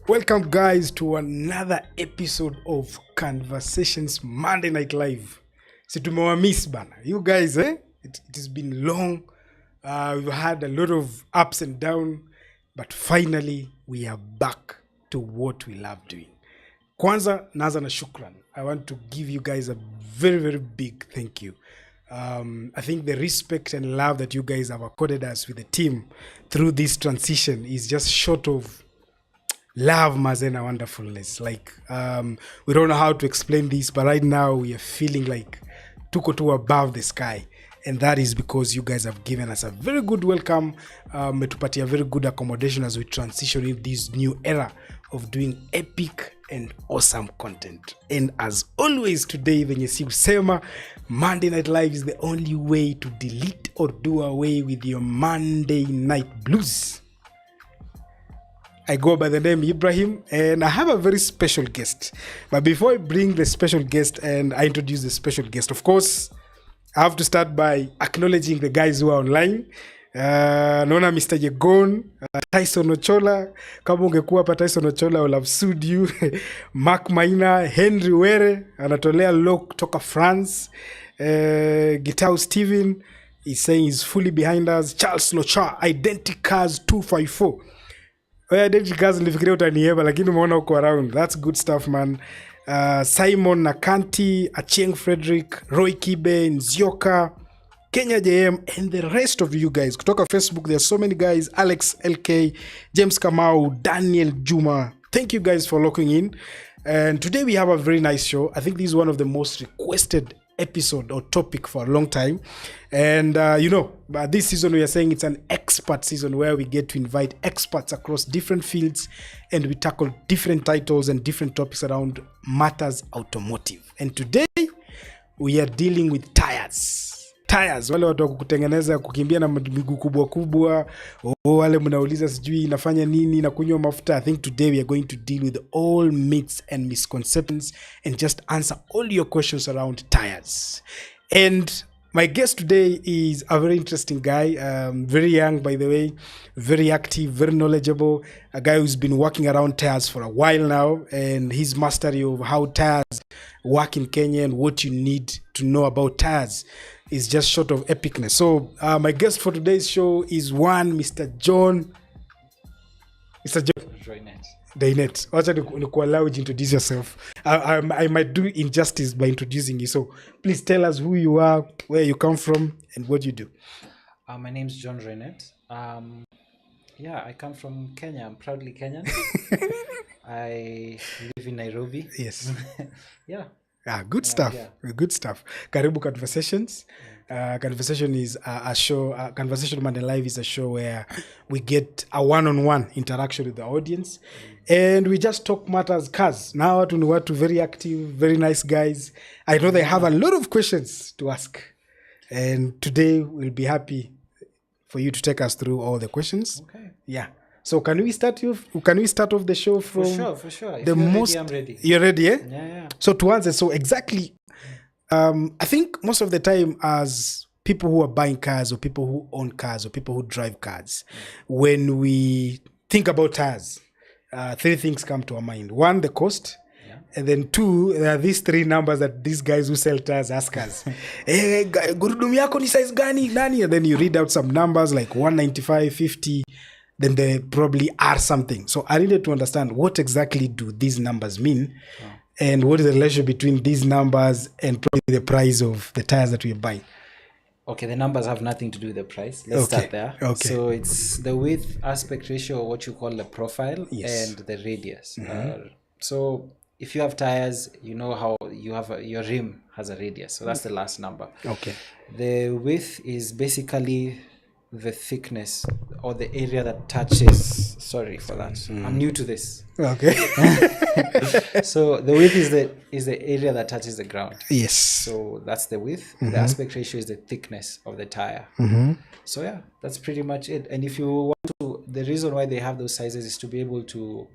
Welcome, guys, to another episode of Conversations Monday Night Live. Si tumewamiss bana. You guys, it has been long. We've had a lot of ups and downs, but finally we are back to what we love doing. Kwanza, naanza na shukran. I want to give you guys a very, very big thank you. I think the respect and love that you guys have accorded us with the team through this transition is just short of love, mazena wonderfulness. Like, we don't know how to explain this, but right now we are feeling like tuko tu above the sky. And that is because you guys have given us a very good welcome, metupatia very good accommodation as we transition in this new era of doing epic and awesome content. And as always today, venye si usema, Monday Night Live is the only way to delete or do away with your Monday night blues. I go by the name Ibrahim, and I have a very special guest. But before I bring the special guest and I introduce the special guest, of course, I have to start by acknowledging the guys who are online. Naona Mr. Yegon, Tyson Ochola. Kama ungekuwa hapa Tyson Ochola, I will have sued you. Mark Maina, Henry Were, anatolea log kutoka France. Gitao Steven is saying he's fully behind us. Charles Locha, Identicars 254. Identicars nilifikiria utanieba, lakini umeona uko around. That's good stuff, man. Simon Nakanti, Achieng Frederick, Roy Kibe, Nzioka, Kenya JM, and the rest of you guys. Kutoka Facebook, there are so many guys. Alex LK, James Kamau, Daniel Juma. Thank you guys for locking in. And today we have a very nice show. I think this is one of the most requested episode or topic for a long time. And this season we are saying it's an expert season where we get to invite experts across different fields and we tackle different titles and different topics around matters automotive. And today we are dealing with tires. Tyres, wale watu wa kutengeneza kukimbia na miguu kubwa kubwa, wale mnauliza sijui inafanya nini na kunywa mafuta. I think today we are going to deal with all myths and misconceptions and just answer all your questions around tires. And my guest today is a very interesting guy, very young, by the way, very active, very knowledgeable, a guy who's been working around tires for a while now, and his mastery of how tires work in Kenya and what you need to know about tires is just short of epicness. So my guest for today's show is Mr. John Dainet. Wacha nikuallow you introduce yourself. I might do injustice by introducing you. So please tell us who you are, where you come from, and what you do. My name is John Renet. I come from Kenya. I'm proudly Kenyan. I live in Nairobi. Yes. Yeah. Good stuff. Good stuff. Karibu Conversations. Conversation is a show. Conversation Monday Live is a show where we get a one-on-one interaction with the audience, and we just talk matters. Cars now, watu very active, very nice guys. I know they have a lot of questions to ask, and today we'll be happy for you to take us through all the questions. Okay. Yeah. So can we start off the show from for sure. If the most ready, I'm ready. You're ready, eh? Yeah. So to answer, so exactly, I think most of the time as people who are buying cars or people who own cars or people who drive cars, when we think about tires, three things come to our mind. One, the cost. And then two, there are these three numbers that these guys who sell tires ask us. Hey, gurudumu yako ni size gani? Nani? And then you read out some numbers like 195, 50. Then they probably are something. So I needed to understand what exactly do these numbers mean, and what is the relationship between these numbers and probably the price of the tires that we are buying. Okay, the numbers have nothing to do with the price. Let's start there. Okay. So it's the width aspect ratio, or what you call the profile, and the radius. Mm-hmm. So if you have tires, you know how you have your rim has a radius. So that's the last number. Okay. The width is basically the thickness or the area that touches. Sorry for that. I'm new to this. Okay. So the width is the area that touches the ground. Yes. So that's the width. The aspect ratio is the thickness of the tire. So that's pretty much it. And if you want to, the reason why they have those sizes is to be able to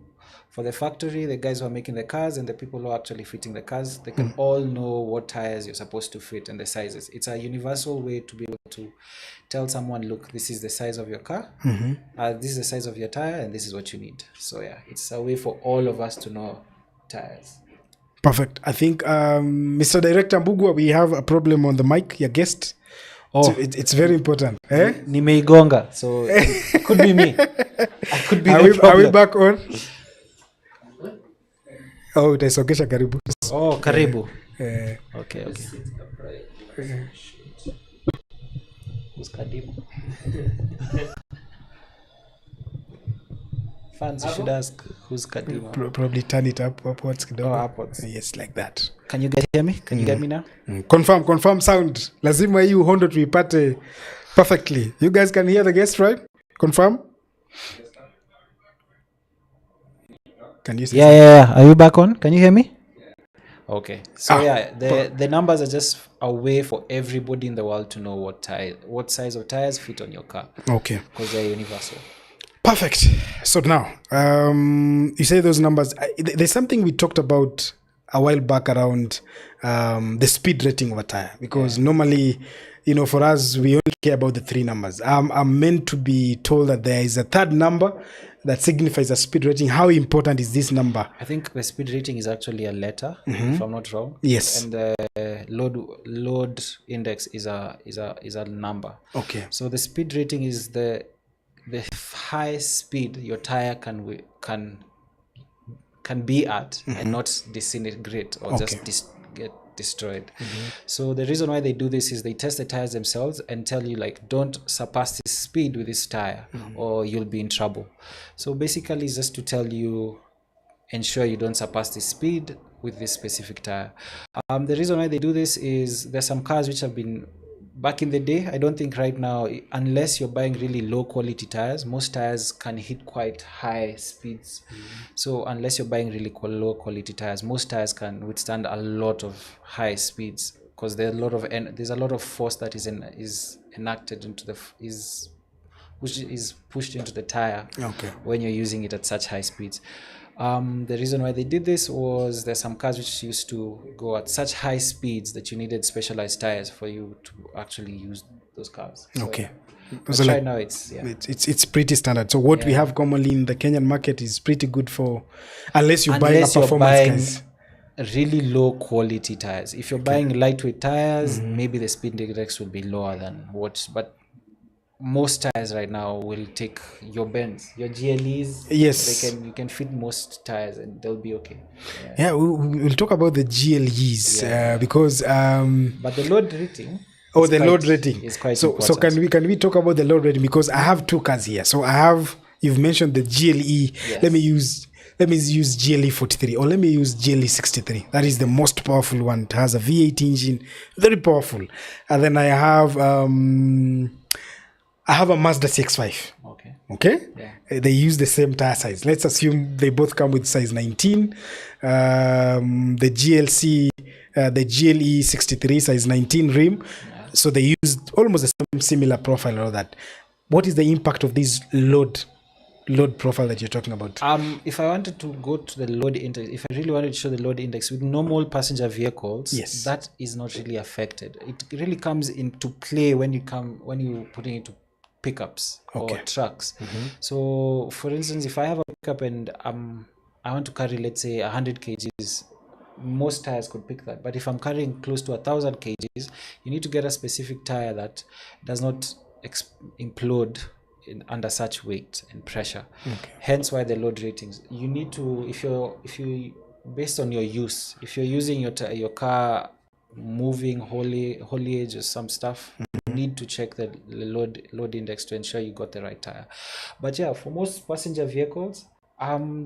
for the factory, the guys who are making the cars and the people who are actually fitting the cars, they can all know what tires you're supposed to fit and the sizes. It's a universal way to be able to tell someone, look, this is the size of your car, this is the size of your tire, and this is what you need. So yeah, it's a way for all of us to know tires. Perfect. I think, Mr. Director Mbugua, we have a problem on the mic, your guest. Oh, it's very important. Nimeigonga, so it could be me. I could be the problem. Are we back on? Oh, utaisongesha karibu. Oh, karibu. Okay. Who's karibu? Fans, you should ask who's karibu. Probably turn it up upwards. Oh, upwards. Yes, like that. Can you guys hear me? Can you get me now? Confirm sound. Lazima hii uhondo tuipate perfectly. You guys can hear the guest, right? Confirm? Can you see? Yeah. Are you back on? Can you hear me? Okay. So the numbers are just a way for everybody in the world to know what size of tires fit on your car. Okay. Because they're universal. Perfect. So now, you say those numbers. There's something we talked about a while back around the speed rating of a tire. Because normally, for us, we only care about the three numbers. I'm meant to be told that there is a third number that signifies a speed rating. How important is this number? I think the speed rating is actually a letter, if I'm not wrong. Yes. And the load index is a number. Okay. So the speed rating is the highest speed your tire can be at and not disintegrate or just get destroyed. So the reason why they do this is they test the tires themselves and tell you, like, don't surpass this speed with this tire or you'll be in trouble. So basically it's just to tell you, ensure you don't surpass this speed with this specific tire. The reason why they do this is there's some cars which have been, back in the day, I don't think right now, unless you're buying really low quality tires, most tires can hit quite high speeds. So unless you're buying really low quality tires, most tires can withstand a lot of high speeds because there's a lot of force that is enacted into which is pushed into the tire when you're using it at such high speeds. The reason why they did this was there's some cars which used to go at such high speeds that you needed specialized tires for you to actually use those cars. So, so right now it's pretty standard. So what we have commonly in the Kenyan market is pretty good for, unless you're buying a performance cars. Really low quality tires. If you're buying lightweight tires, maybe the speed index will be lower than but most tires right now will take your Benz, your GLEs. Yes, you can fit most tires and they'll be okay. We'll talk about the GLEs because but the load rating load rating is quite important. So can we talk about the load rating, because I have two cars here. So you've mentioned the GLE. Let me use GLE 43 or let me use GLE 63. That is the most powerful one. It has a V8 engine, very powerful. And then I have a Mazda CX-5. Okay? Yeah. They use the same tire size. Let's assume they both come with size 19. The GLE 63 size 19 rim. Yeah. So they use almost the same similar profile and all that. What is the impact of this load profile that you're talking about? If I wanted to go to the load index, if I really wanted to show the load index with normal passenger vehicles, that is not really affected. It really comes into play when you're putting it to pickups or trucks. So for instance, if I have a pickup and I want to carry, let's say, 100 kgs, most tires could pick that. But if I'm carrying close to 1,000 kgs, you need to get a specific tire that does not implode under such weight and pressure. Hence why the load ratings, you need to, if you based on your use, if you're using your car moving haulage or some stuff, you need to check the load index to ensure you got the right tire. But yeah, for most passenger vehicles,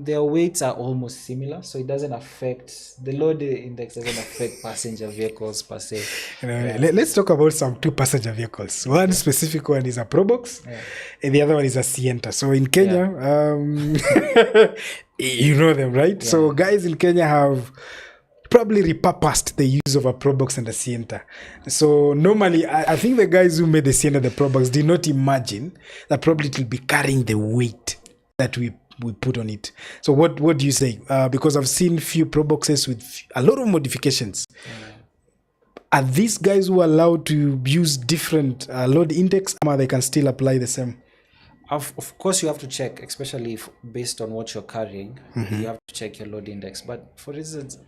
their weights are almost similar, so it doesn't affect, the load index doesn't affect passenger vehicles per se. Let's talk about some two passenger vehicles. One specific one is a Probox, and the other one is a Sienta. So in Kenya, you know them, right? So guys in Kenya have probably repurposed the use of a Probox and a Sienta. So normally, I think the guys who made the Sienta, the Probox, did not imagine that probably it will be carrying the weight that we we put on it. So what do you say? Because I've seen few Pro Boxes with a lot of modifications. Are these guys who are allowed to use different load index, or they can still apply the same? Of course, you have to check, especially based on what you're carrying. You have to check your load index. But for instance,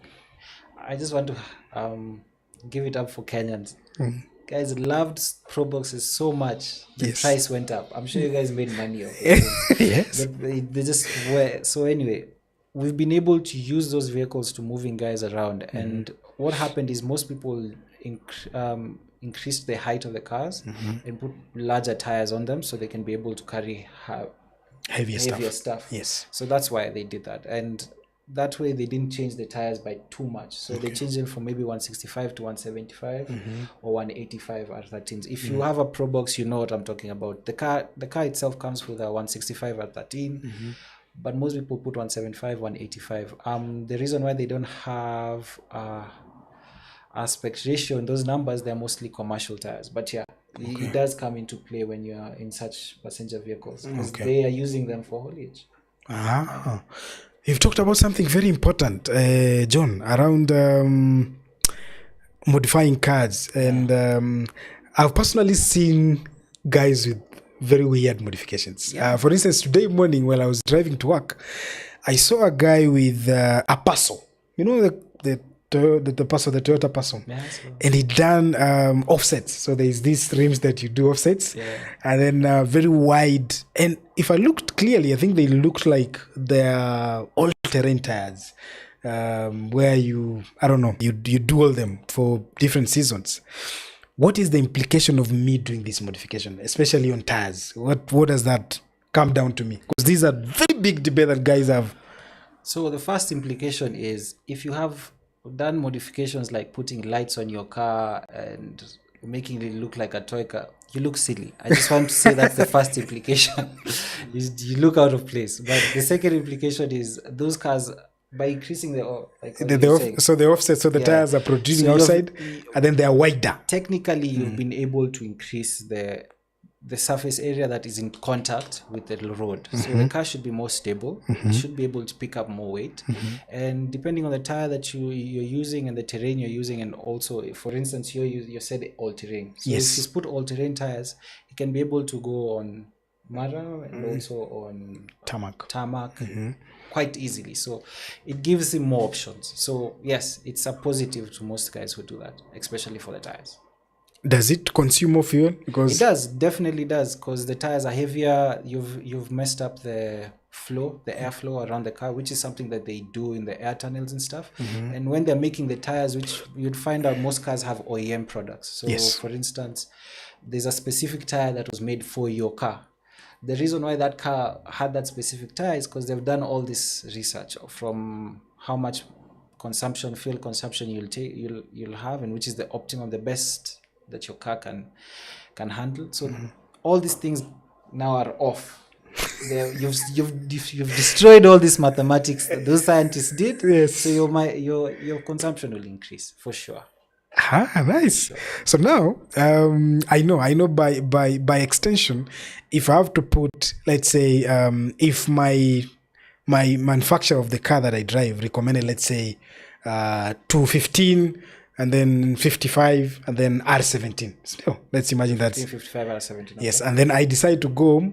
I just want to give it up for Kenyans. Guys loved Pro Boxes so much. The price went up. I'm sure you guys made money off it. Yes. They just were. So anyway, we've been able to use those vehicles to moving guys around. And what happened is most people increased the height of the cars and put larger tires on them so they can be able to carry heavier stuff. Yes. So that's why they did that. And that way they didn't change the tires by too much. So they changed them from maybe 165 to 175 or 185 R13s. If you have a Pro Box, you know what I'm talking about. The car itself comes with a 165 R13. But most people put 175, 185. The reason why they don't have aspect ratio in those numbers, they're mostly commercial tires. But yeah, it does come into play when you are in such passenger vehicles because they are using them for haulage. You've talked about something very important, John, around modifying cars. And I've personally seen guys with very weird modifications. For instance, today morning while I was driving to work, I saw a guy with a Passo. You know the Passo, the Toyota Passo. And he done offsets. So there's these rims that you do offsets. And then very wide. And if I looked clearly, I think they looked like they're all-terrain tires. Where you dual them for different seasons. What is the implication of me doing this modification, especially on tires? What does that come down to me? Because these are very big debate that guys have. So the first implication is if you have done modifications like putting lights on your car and making it look like a toy car, you look silly. I just want to say that's the first implication. You look out of place. But the second implication is those cars, by increasing the offset, so the tires are protruding outside and then they are wider. Technically, you've been able to increase the surface area that is in contact with the road. So the car should be more stable. It should be able to pick up more weight. And depending on the tire that you're using and the terrain you're using, and also, for instance, you said all-terrain. So if you put all-terrain tires, it can be able to go on Mara and also on tarmac quite easily. So it gives him more options. So yes, it's a positive to most guys who do that, especially for the tires. Does it consume more fuel? Because it does, definitely does, because the tires are heavier. You've messed up the airflow around the car, which is something that they do in the air tunnels and stuff. And when they're making the tires, which you'd find out most cars have OEM products. So for instance, there's a specific tire that was made for your car. The reason why that car had that specific tire is because they've done all this research from how much fuel consumption you'll have, and which is the optimum, the best that your car can handle. So all these things now are off. You've destroyed all this mathematics that those scientists did. So your consumption will increase for sure. Nice. So now I know by extension, if I have to put, let's say, if my manufacturer of the car that I drive recommended, let's say, 215 and then 55 and then R17. So let's imagine that 55 R17. Okay. Yes, and then I decide to go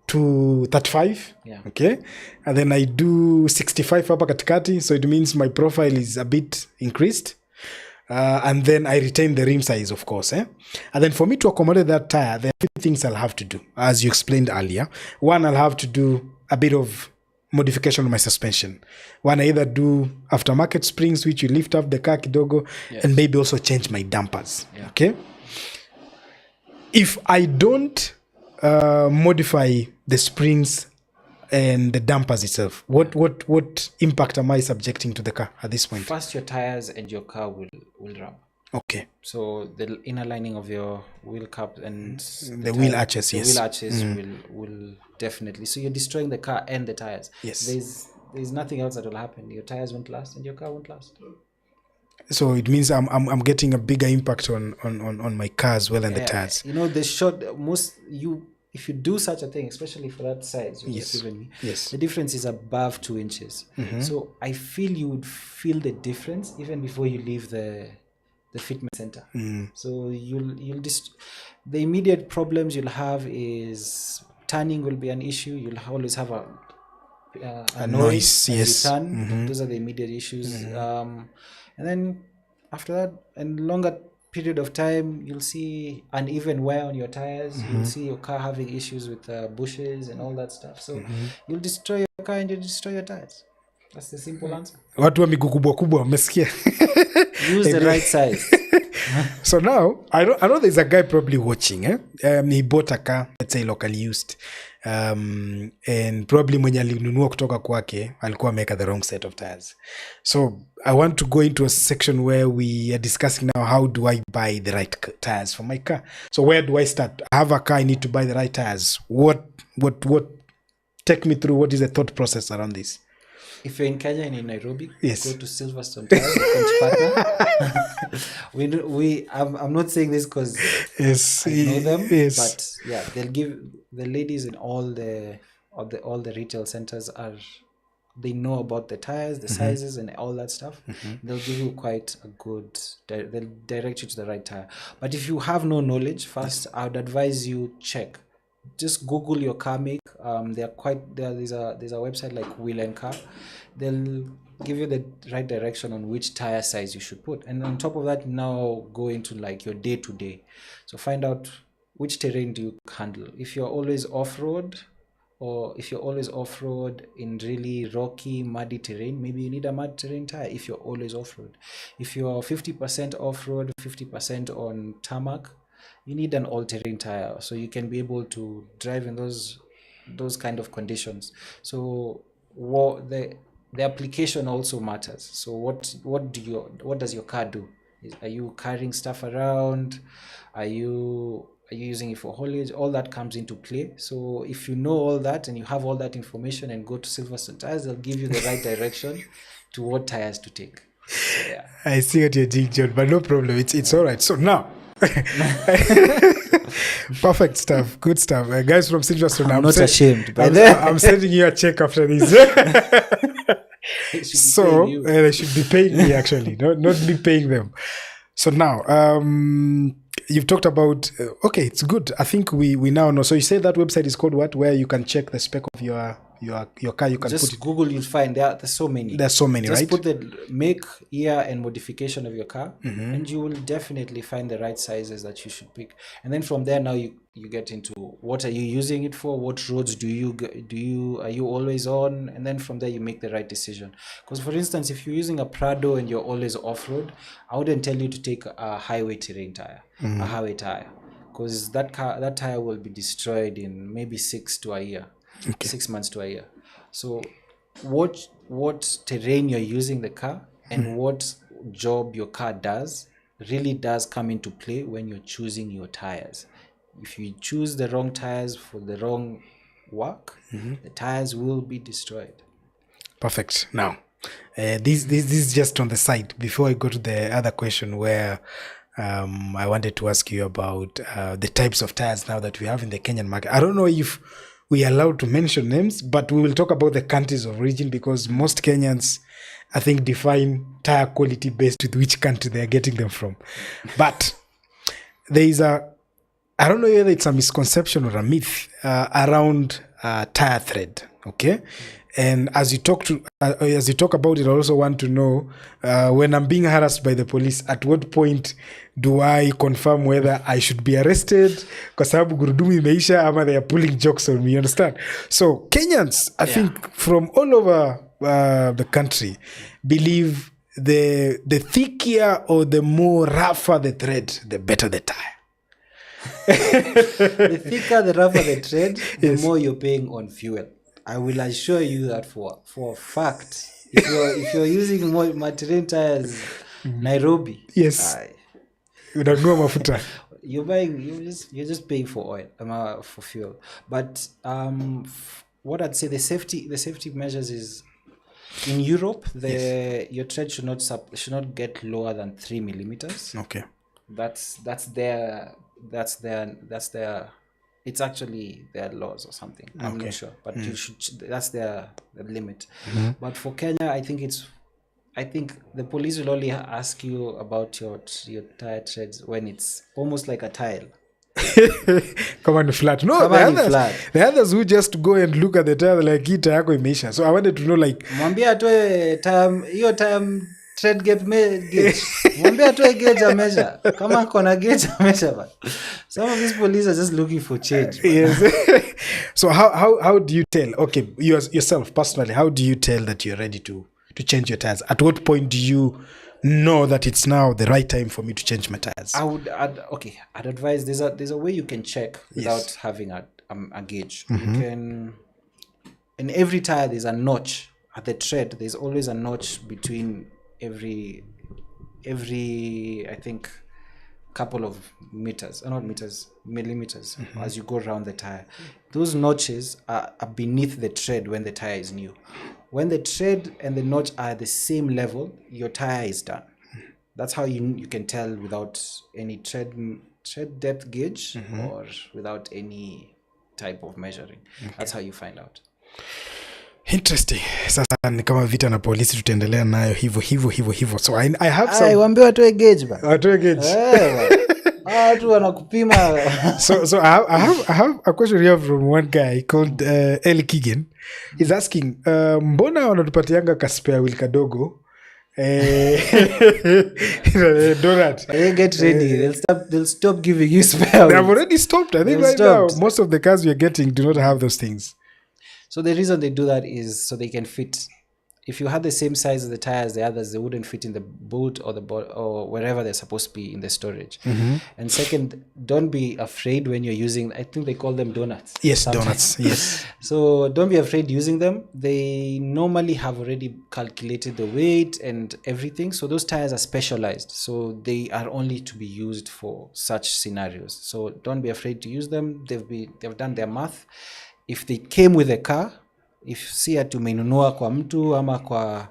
to 35. Okay, and then I do 65 hapa katikati, so it means my profile is a bit increased. And then I retain the rim size, of course. And then for me to accommodate that tire, there are a few things I'll have to do, as you explained earlier. One, I'll have to do a bit of modification on my suspension. One, I either do aftermarket springs, which you lift up the car kidogo, and maybe also change my dampers. Okay. If I don't modify the springs and the dampers itself, what impact am I subjecting to the car at this point? First, your tires and your car will rub. Okay. So the inner lining of your wheel cup and the wheel arches, wheel arches will definitely. So you're destroying the car and the tires. Yes. There's nothing else that will happen. Your tires won't last and your car won't last. So it means I'm getting a bigger impact on my car as well and the tires. You know, if you do such a thing, especially for that size you've just given me, the difference is above 2 inches. So I feel you would feel the difference even before you leave the fitment center. So you'll the immediate problems you'll have is turning will be an issue. You'll always have a noise as you turn. Those are the immediate issues. And then after that, and longer period of time, you'll see uneven wear on your tires. You'll see your car having issues with bushes and all that stuff. So you'll destroy your car and you'll destroy your tires. That's the simple answer. Watu wa miguu kubwa kubwa wamesikia. Use the right size. So now I know there's a guy probably watching. He bought a car, let's say locally used, and probably mwenye alinunua kutoka kwake alikuwa ameka the wrong set of tires. So I want to go into a section where we are discussing now, how do I buy the right tires for my car? So where do I start? I have a car, I need to buy the right tires. What take me through, what is the thought process around this? If you're in Kenya and in Nairobi, go to Silverstone Tyres, I'm not saying this because I know them, but yeah, they'll give the ladies in all the retail centers they know about the tires, the sizes, and all that stuff. They'll give you quite a good. They'll direct you to the right tire. But if you have no knowledge, first I would advise you check. Just Google your car make. There's a website like Wheel and Car. They'll give you the right direction on which tire size you should put. And on top of that, now go into like your day-to-day. So find out which terrain do you handle. If you're always off-road, or if you're always off-road in really rocky, muddy terrain, maybe you need a mud terrain tire if you're always off-road. If you're 50% off-road, 50% on tarmac, you need an all-terrain tire so you can be able to drive in those kind of conditions. So the application also matters. So what does your car do? Are you carrying stuff around? Are you using it for haulage? All that comes into play. So if you know all that and you have all that information and go to Silverstone Tyres, they'll give you the right direction to what tires to take. So, yeah. I see what you're doing, John, but no problem. It's all right. So now, perfect stuff, good stuff, guys from Silverstone. I'm not ashamed. I'm sending you a check after this. So they should be paying me actually, not me paying them. So now, you've talked about okay, it's good. I think we now know. So you say that website is called what? Where you can check the spec of your car. You can just put it. Google. You'll find there's so many. There's so many, just right? Put the make, year, and modification of your car, and you will definitely find the right sizes that you should pick. And then from there, now you get into what are you using it for? What roads are you always on? And then from there you make the right decision. Because for instance, if you're using a Prado and you're always off road, I wouldn't tell you to take a highway terrain tire, a highway tire, because that tire will be destroyed in maybe 6 to a year. Okay. 6 months to a year. So what terrain you're using the car and what job your car does really does come into play when you're choosing your tires. If you choose the wrong tires for the wrong work, the tires will be destroyed. Perfect. Now, this is just on the side before I go to the other question where I wanted to ask you about the types of tires now that we have in the Kenyan market. I don't know if we are allowed to mention names, but we will talk about the countries of origin because most Kenyans, I think, define tire quality based with which country they are getting them from. But there is I don't know whether it's a misconception or a myth around tire thread, okay? And as you talk about it, I also want to know when I'm being harassed by the police, at what point do I confirm whether I should be arrested? Kwa sababu gurudumu imeisha ama they are pulling jokes on me, you understand? So Kenyans, I think from all over the country, believe the thicker or the more rougher the thread, the better the tire. The thicker, the rougher the thread, the more you're paying on fuel. I will assure you that for a fact. If you're using more terrain tires, Nairobi, yes, unanunua mafuta. You're just paying for oil, for fuel. But what I'd say the safety measures is in Europe your tread should not get lower than 3 millimeters. Okay, that's their it's actually their laws or something. I'm not sure, but you should. That's their limit. But for Kenya, I think the police will only ask you about your tire treads when it's almost like a tile. Come on, flat. No, the others who just go and look at the tire like hii tire yako imeisha. So I wanted to know like mwambie atoe hiyo time tread gauge. Mwambie atoe gauge a measure. Kama kona gauge a measure, but some of these police are just looking for change. Yes. So how do you tell? Okay, yourself personally, how do you tell that you're ready to change your tires? At what point do you know that it's now the right time for me to change my tires? I'd advise there's a way you can check without having a gauge. You can, in every tire there's a notch at the tread. There's always a notch between every I think couple of meters, not meters, millimeters, as you go around the tire. Those notches are beneath the tread when the tire is new. When the tread and the notch are at the same level, your tire is done. That's how you can tell without any tread depth gauge or without any type of measuring. That's how you find out. Interesting. Sasa ni kama vita na polisi tutaendelea nayo hivyo. So I have some. Waambie watoe gauge ba. Watoe gauge. Watu wanakupima. So I have a question here from one guy called Eli Kigen. He's asking, mbona wanatupatianga kaspea wheel kadogo? Donut. Get ready. They'll stop giving you spare. They have already stopped. I think now most of the cars we are getting do not have those things. So the reason they do that is so they can fit. If you had the same size as the tire as the others, they wouldn't fit in the boot or wherever they're supposed to be in the storage. And second, don't be afraid when you're using, I think they call them donuts. Yes, sometimes. Donuts, yes. So don't be afraid using them. They normally have already calculated the weight and everything. So those tires are specialized. So they are only to be used for such scenarios. So don't be afraid to use them. They've done their math. If they came with a car, if si ati umenunua kwa mtu ama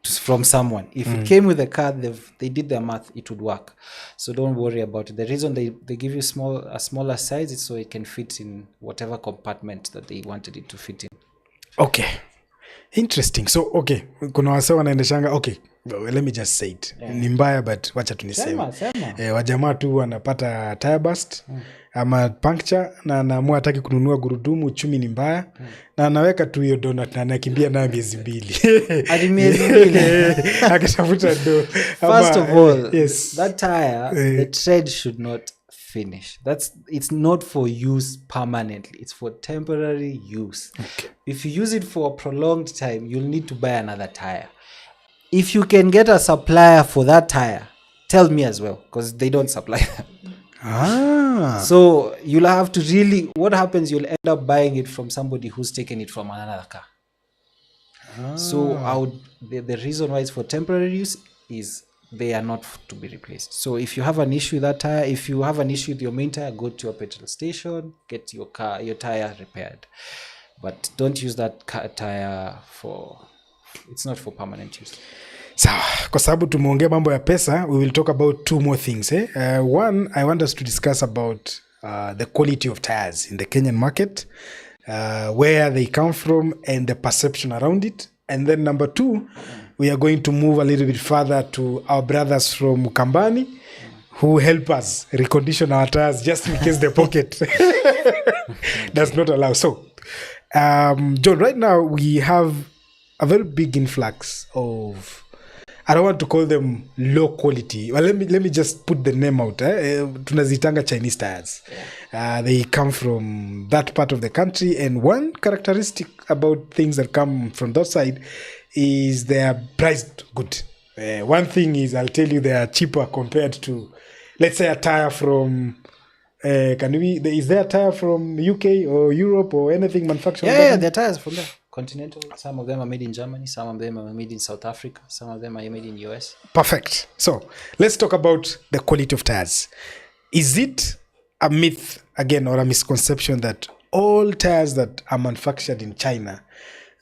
from someone, if it came with a car, they did their math, it would work. So don't worry about it. The reason they give you a smaller size is so it can fit in whatever compartment that they wanted it to fit in. Okay, interesting. So okay, kuna wase wanaendeshanga, okay, well, let me just say it. Ni mbaya but wacha tuniseme. Wajamaa tu wanapata tire burst ama puncture na anaamua hataki kununua gurudumu, uchumi ni mbaya na anaweka tu hiyo donut na anakimbia nayo miezi 2. Hadi miezi 2. Akitafuta do. First of all, that tire, the tread should not finish. It's not for use permanently. It's for temporary use. Okay. If you use it for a prolonged time, you'll need to buy another tire. If you can get a supplier for that tire, tell me as well, because they don't supply them. So you'll have to really, what happens, you'll end up buying it from somebody who's taken it from another car. So the reason why it's for temporary use is they are not to be replaced. So if you have an issue with that tire, if you have an issue with your main tire, go to your petrol station, get your tire repaired. But don't use that tire it's not for permanent use. Sawa, kwa sababu tumeongea mambo ya pesa, we will talk about 2 more things. One, I want us to discuss about the quality of tires in the Kenyan market, where they come from and the perception around it. And then number 2, we are going to move a little bit further to our brothers from Mukambani who help us recondition our tires just in case the pocket does not allow. So, John, right now we have a very big influx of, I don't want to call them low quality. Well, let me just put the name out. Tunazitanga Chinese tires. They come from that part of the country, and one characteristic about things that come from that side is they are priced good. One thing is, I'll tell you, they are cheaper compared to, let's say, a tire from. Is there a tire from UK or Europe or anything manufactured? Yeah, there are tires from there. Continental. Some of them are made in Germany. Some of them are made in South Africa. Some of them are made in US. Perfect. So let's talk about the quality of tires. Is it a myth again or a misconception that all tires that are manufactured in China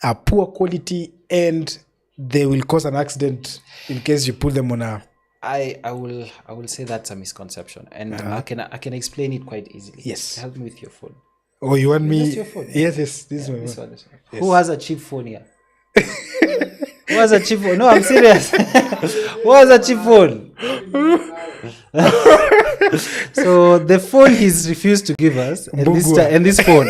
are poor quality and they will cause an accident in case you put them on a I will say that's a misconception, and I can explain it quite easily. Yes. Help me with your phone. Oh, you want me? That's your phone. Yes, this one. This one. Yes. Yes. Who has a cheap phone here? Who has a cheap phone? No, I'm serious. Who has a cheap phone? So the phone he's refused to give us, and this phone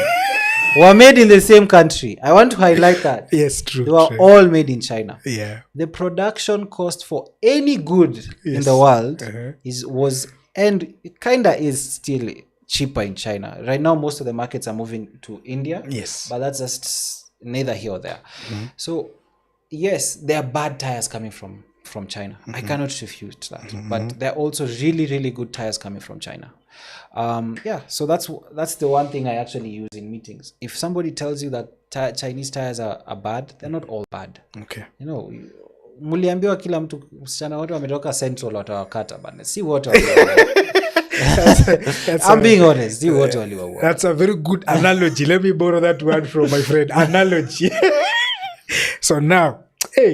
were made in the same country. I want to highlight that. Yes, true. They were all made in China. Yeah. The production cost for any good in the world and it kinda is still cheaper in China. Right now, most of the markets are moving to India. Yes. But that's just neither here or there. So yes, there are bad tires coming from China. I cannot refute that. But there are also really, really good tires coming from China. So that's the one thing I actually use in meetings. If somebody tells you that Chinese tires are bad, they're not all bad. Okay. You know, muliambiwa kila mtu msichana wote wametoka Central watawakata bana. Si wote I'm being honest. Si wote waliwaua. That's a very good analogy. Let me borrow that word from my friend. Analogy. So now,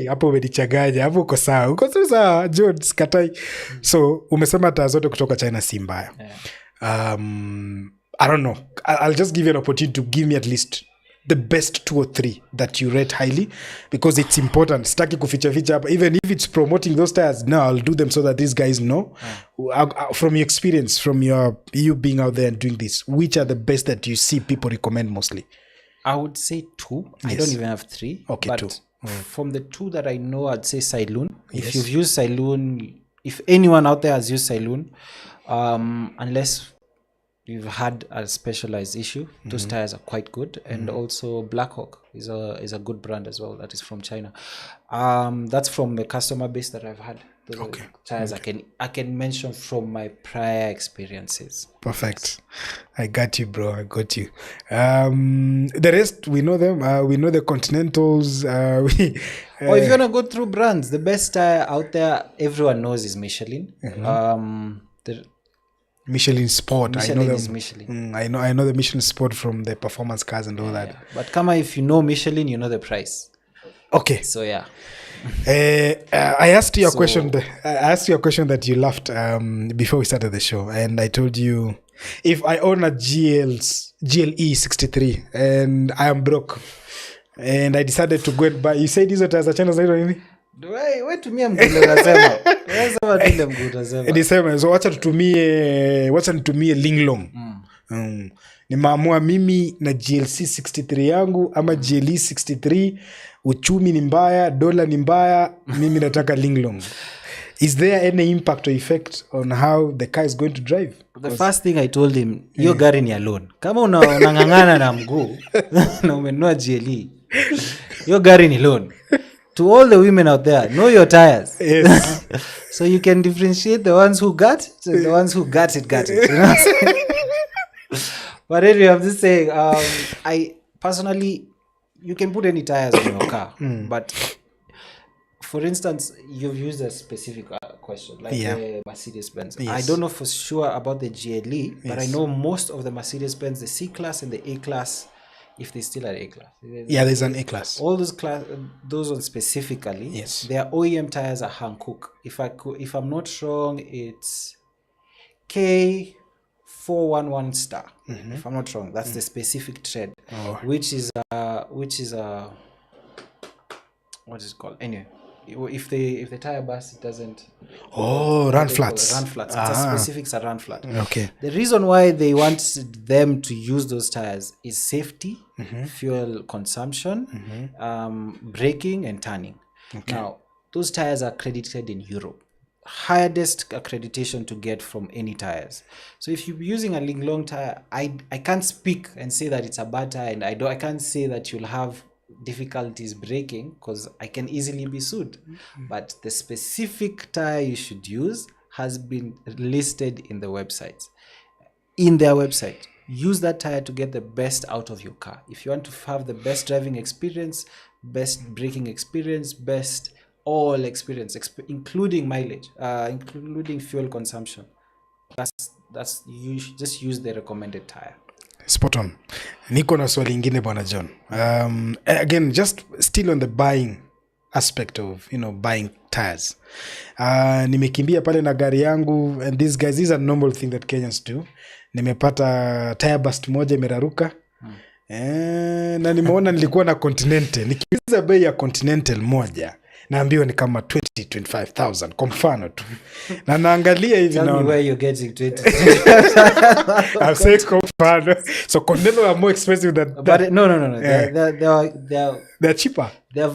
hapo umenichanganya. Hapo uko sawa. Uko sawa, John, sikatai. So, umesema taa zote kutoka China si mbaya. I don't know. I'll just give you an opportunity to give me at least the best 2 or 3 that you rate highly, because it's important. Staki kuficha hapa. Even if it's promoting those tires, no, I'll do them so that these guys know. From your experience, from you being out there and doing this, which are the best that you see people recommend mostly? I would say 2. Yes. I don't even have 3. Okay, but 2. From the 2 that I know, I'd say Siloon. Yes. If you've used Siloon, if anyone out there has used Siloon, unless you've had a specialized issue, those tires are quite good. And also Blackhawk is a good brand as well. That is from China. That's from the customer base that I've had. Those are tires I can mention from my prior experiences. Perfect. I got you, bro. I got you. The rest, we know them. We know the Continentals. If you want to go through brands, the best tire out there everyone knows is Michelin. The Michelin Sport. Michelin, I know them. is Michelin. I know the Michelin Sport from the performance cars and all that. Yeah. But Kama, if you know Michelin, you know the price. Okay. So yeah. I asked you a question. I asked you a question that you laughed before we started the show, and I told you if I own a GLE 63 and I am broke, and I decided to go and buy. You said hizo tires za China zaidi nini? Wewe tumia mgulo unasema. Wewe sema tile mgulo unasema. Nisema so wacha nitumie Linglong. Nimeamua mimi na GLC 63 yangu ama GLE 63, uchumi ni mbaya, dola ni mbaya, mimi nataka Linglong. Is there any impact or effect on how the car is going to drive? The first thing I told him, hiyo gari ni alone. Kama unangangana na mguu na umenunua GLE, hiyo gari ni loan. To all the women out there, know your tires. Yes. So you can differentiate the ones who got it and the ones who got it. You know what I'm saying? But anyway, I'm just saying, I personally, you can put any tires on your car. But for instance, you've used a specific question, like the Mercedes-Benz. Yes. I don't know for sure about the GLE, but I know most of the Mercedes-Benz, the C-Class and the A-Class, if they still are A-Class. Yeah, there's an A-Class. All those ones specifically, yes, their OEM tires are Hankook. If I'm not wrong, it's K411 star. If I'm not wrong, that's the specific tread, which is what is it called? Anyway, if the tire bursts, it doesn't. Run flats. Run flats. It's a specific run flat. Okay. The reason why they want them to use those tires is safety, fuel consumption, braking, and turning. Okay. Now, those tires are accredited in Europe. Highest accreditation to get from any tires. So if you're using a Linglong tire, I can't speak and say that it's a bad tire, and I can't say that you'll have difficulties braking because I can easily be sued. But the specific tire you should use has been listed in the websites. In their website, use that tire to get the best out of your car. If you want to have the best driving experience, best braking experience, best all experience, including mileage, including fuel consumption, that's you should just use the recommended tire. Spot on. Niko na swali ingine bwana John. Again, just still on the buying aspect of, you know, buying tires. Nimekimbia pale na gari yangu, and these are normal thing that Kenyans do. Nimepata tire burst moja imeraruka. Na nimeona nilikuwa na Continental. Nikiuliza bei ya Continental moja, naambiwa ni kama 20,000-25,000 kwa mfano tu. Na naangalia hivi naona. Tell me where you're getting 20. I've said kwa mfano. So Continental are more expensive than that. But no. They're cheaper. They're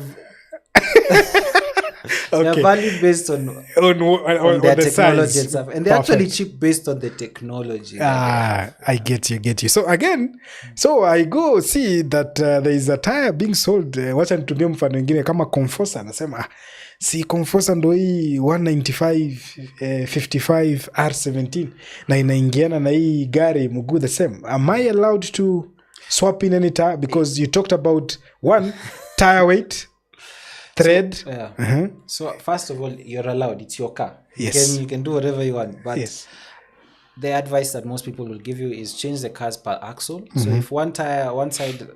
valid based on their the technology size. And stuff. And they're actually cheap based on the technology. I get you. So again, so I go see that there is a tire being sold. Wacha nitumie mfano mwingine kama Conforsa. Nasema, si Conforsa ndo hii 195 55 R17 na inaingiana na hii gari mguu the same. Am I allowed to swap in any tire? Because you talked about one, tire weight, thread. So, yeah. So first of all, you're allowed. It's your car. Yes. You can do whatever you want. But yes. The advice that most people will give you is change the cars per axle. So if one side, you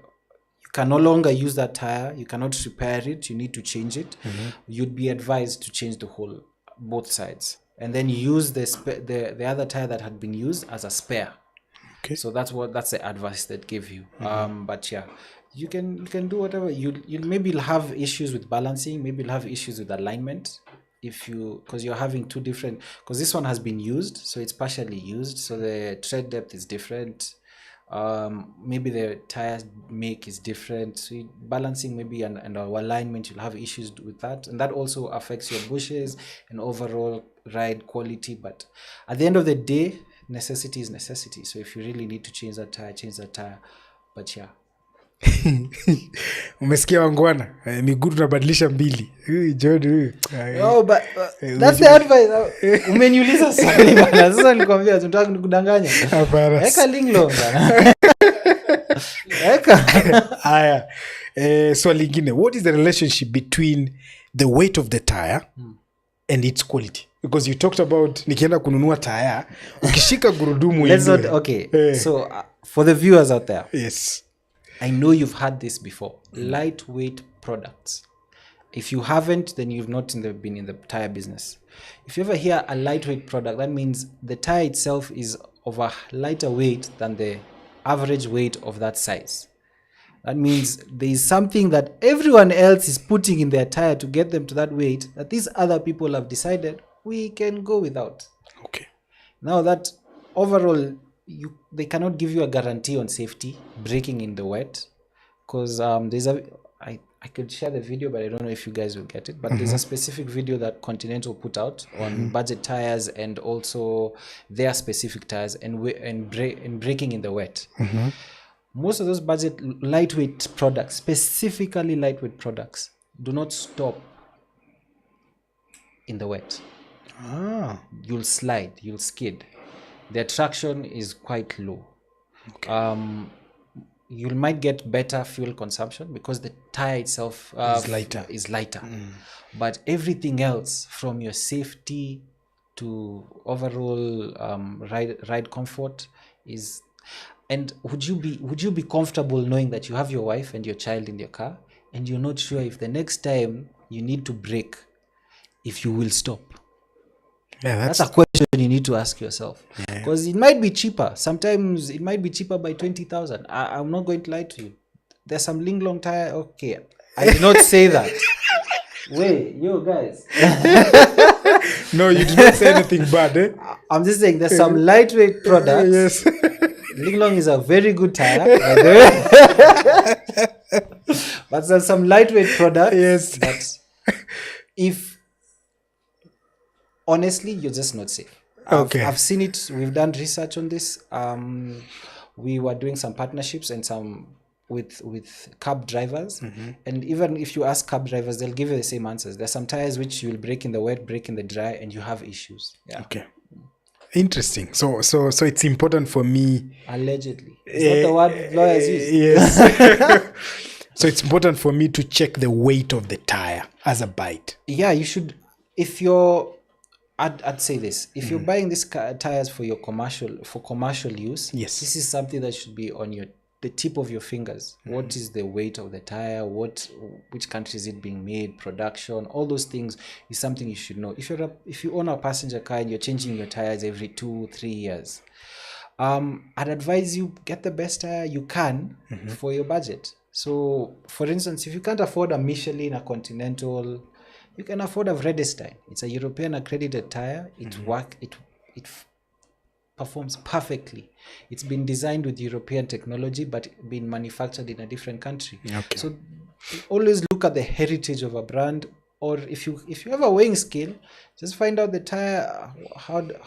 can no longer use that tire, you cannot repair it, you need to change it, you'd be advised to change both sides. And then use the other tire that had been used as a spare. Okay. So that's the advice that give you. But yeah, you can do whatever. You'll maybe have issues with balancing, maybe you'll have issues with alignment because you're having two different, because this one has been used, so it's partially used, so the tread depth is different. Maybe the tire make is different, so balancing maybe and alignment, you'll have issues with that, and that also affects your bushes and overall ride quality. But at the end of the day, necessity is necessity. So if you really need to change that tire. But yeah, umesikia wangwana, miguu tunabadilisha mbili. No, but that's the advice. Umeniuliza swali bana, sasa nikwambia tunataka nikudanganya. Eka linglong bana. Eka. Haya. Swali lingine, what is the relationship between the weight of the tire and its quality? Because you talked about nikienda kununua tire, ukishika gurudumu hivi. Okay. So for the viewers out there. Yes. I know you've had this before. Lightweight products. If you haven't, then you've not been in the tire business. If you ever hear a lightweight product, that means the tire itself is of a lighter weight than the average weight of that size. That means there is something that everyone else is putting in their tire to get them to that weight that these other people have decided we can go without. Okay. Now that overall, they cannot give you a guarantee on safety, braking in the wet, because I could share the video, but I don't know if you guys will get it. But there's a specific video that Continental put out on budget tires and also their specific tires and braking in the wet. Most of those budget lightweight products, specifically lightweight products, do not stop in the wet. You'll slide, you'll skid. Their traction is quite low. Okay. You might get better fuel consumption because the tire itself is lighter. But everything else, from your safety to overall ride comfort, is. And would you be comfortable knowing that you have your wife and your child in your car and you're not sure if the next time you need to brake, if you will stop? Yeah, that's a question you need to ask yourself, because it might be cheaper. Sometimes it might be cheaper by 20,000. I'm not going to lie to you. There's some linglong tire. Okay, I did not say that. Wait, you guys. No, you did not say anything bad. I'm just saying there's some lightweight products. Yes. Linglong is a very good tire, by the way. But there's some lightweight products. Yes. That if honestly, you're just not safe. Okay. I've seen it. We've done research on this. We were doing some partnerships and some with cab drivers. And even if you ask cab drivers, they'll give you the same answers. There's some tires which you will break in the wet, break in the dry, and you have issues. Yeah. Okay. Interesting. So it's important for me. Allegedly. Is that the word lawyers use? Yes. So it's important for me to check the weight of the tire as a bite. Yeah, you should. If you're, I'd say this. If you're buying these tires for commercial use, yes, this is something that should be on your the tip of your fingers. What is the weight of the tire? Which country is it being made? Production, all those things is something you should know. If you own a passenger car and you're changing your tires every 2-3 years, I'd advise you get the best tire you can for your budget. So, for instance, if you can't afford a Michelin, a Continental, you can afford a Vredestein. It's a European accredited tire. It performs perfectly. It's been designed with European technology, but been manufactured in a different country. Okay. So always look at the heritage of a brand, or if you have a weighing scale, just find out the tire,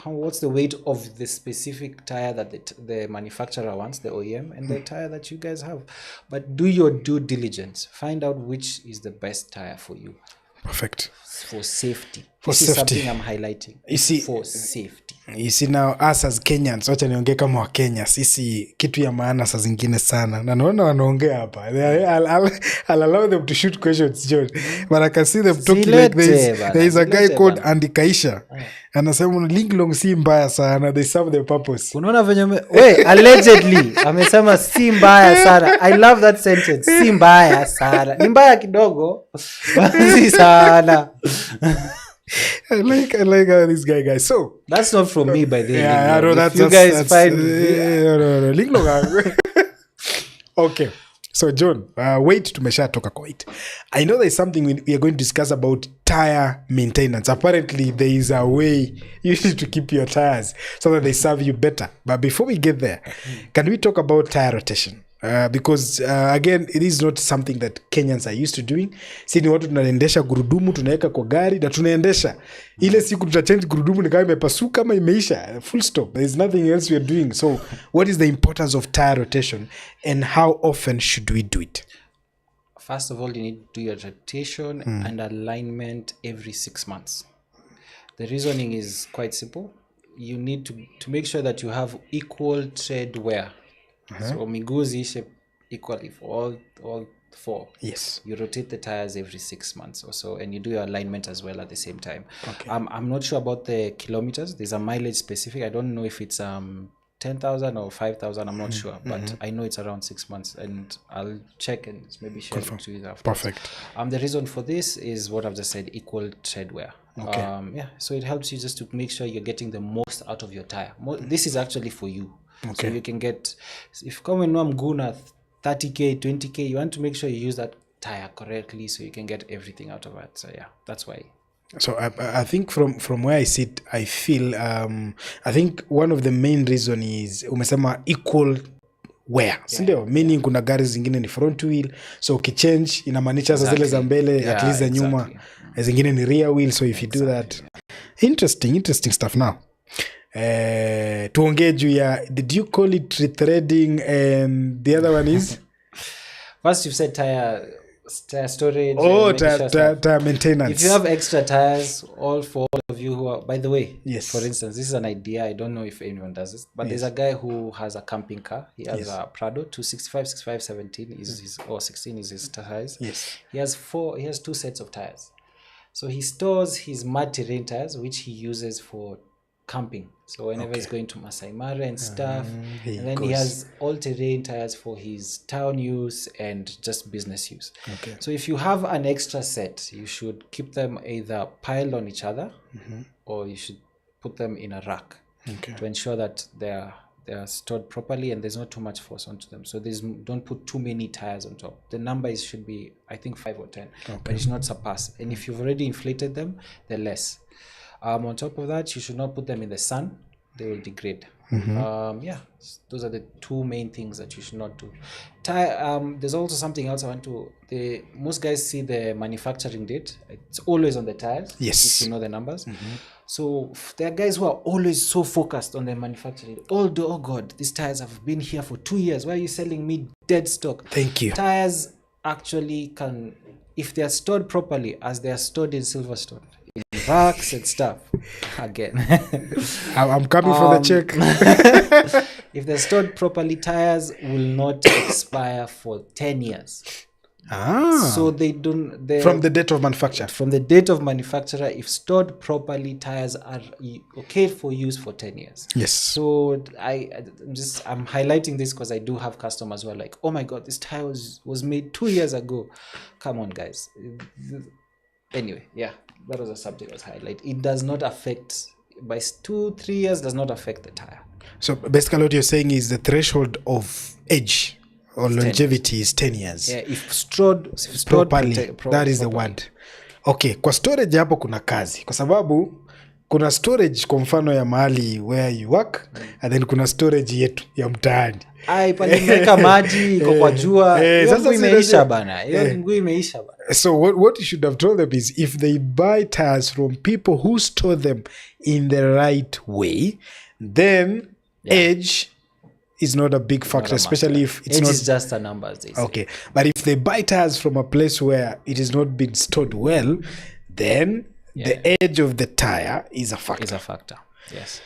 what's the weight of the specific tire that the manufacturer wants, the OEM, and the tire that you guys have. But do your due diligence. Find out which is the best tire for you. Perfect. For safety. For this safety. Is something I'm highlighting. You see, for safety. You see now, us as Kenyans, wacha niongee kama wa Kenya, sisi kitu ya maana saa zingine sana. Na naona wanaongea hapa. I'll allow them to shoot questions, John. But I can see them talking like this. There is a guy called Andy Kaisha. Anasema linglong si mbaya sana. They serve their purpose. Unaona venye allegedly amesema si mbaya sana. I love that sentence. Si mbaya sana. Ni mbaya kidogo. Si sana. I like how this guy. So that's not from me, by the way. Yeah, I know that's you guys find. No. Linglong. Okay. So John, wait tumeshatoka kwa it. I know there's something we are going to discuss about tire maintenance. Apparently there is a way you need to keep your tires so that they serve you better. But before we get there, can we talk about tire rotation? Because again, it is not something that Kenyans are used to doing. Si ni watu tunaendesha gurudumu, tunaweka kwa gari na tunaendesha. Ile siku tutachange gurudumu ni kama imepasuka ama imeisha. Full stop. There is nothing else we are doing. So what is the importance of tire rotation and how often should we do it? First of all, you need to do your rotation and alignment every 6 months. The reasoning is quite simple. You need to make sure that you have equal tread wear. So miguu ziishe equally for all four. Yes. You rotate the tires every 6 months or so, and you do your alignment as well at the same time. Okay. I'm not sure about the kilometers. There's a mileage specific. I don't know if it's 10,000 or 5,000. I'm not sure, but I know it's around 6 months, and I'll check and maybe share it to you after. Perfect. The reason for this is what I've just said: equal tread wear. Okay. So it helps you just to make sure you're getting the most out of your tire. This is actually for you. Okay. So you can get, if come and I'm gonna 30k, 20k, you want to make sure you use that tire correctly so you can get everything out of it. So yeah, that's why. So I think from where I sit, I feel I think one of the main reason is umesema equal wear. Sindio? Meaning kuna gari zingine ni front wheel, so ukichange inamaanisha zile za mbele at least za nyuma, zingine ni rear wheel. So if you do that, interesting stuff. Now tuongee juu ya, did you call it retreading and the other one is first you said tire storage. Tire maintenance. If you have extra tires, for all of you who are, by the way, yes, for instance, this is an idea, I don't know if anyone does this, but there's a guy who has a camping car. He has a Prado 265, 65, 17 is his, or 16 is his tires. Yes. He has 2 sets of tires. So he stores his mud terrain tires, which he uses for camping. So whenever he's going to Masai Mara and stuff, and then he has all-terrain tires for his town use and just business use. Okay. So if you have an extra set, you should keep them either piled on each other, or you should put them in a rack to ensure that they are stored properly and there's not too much force onto them. So don't put too many tires on top. The number should be, I think, 5 or 10, but it should not surpass. And if you've already inflated them, they're less. On top of that, you should not put them in the sun. They will degrade. Those are the 2 main things that you should not do. There's also something else I want to... most guys see the manufacturing date. It's always on the tires. Yes. If you know the numbers. So there are guys who are always so focused on the manufacturing. Oh God, these tires have been here for 2 years. Why are you selling me dead stock? Thank you. Tires actually can, if they are stored properly, as they are stored in Silverstone, in racks and stuff. Again, I'm coming for the check. If they're stored properly, tires will not expire for 10 years. So they don't... From the date of manufacture? From the date of manufacturer, if stored properly, tires are okay for use for 10 years. Yes. So I'm highlighting this because I do have customers who are like, oh my God, this tire was made 2 years ago. Come on, guys. Anyway, yeah, that was a subject I was highlighting. It does not affect, by 2-3 years, does not affect the tire. So basically what you're saying is the threshold of age or longevity is 10 years. Yeah, if stored properly, that is the word. Okay, kwa storage hapo kuna kazi. Kwa sababu kuna storage kwa mfano ya mahali where you work, and then kuna storage yetu ya mtaani. Pale nimeweka maji iko kwa jua. Sasa imeisha bana. Imeisha bana. So what you should have told them is, if they buy tires from people who store them in the right way, then age is not a big factor, especially if it's not... It's just a number, as they say. Okay, but if they buy tires from a place where it has not been stored well, then the age of the tire is a factor. Is a factor, yes.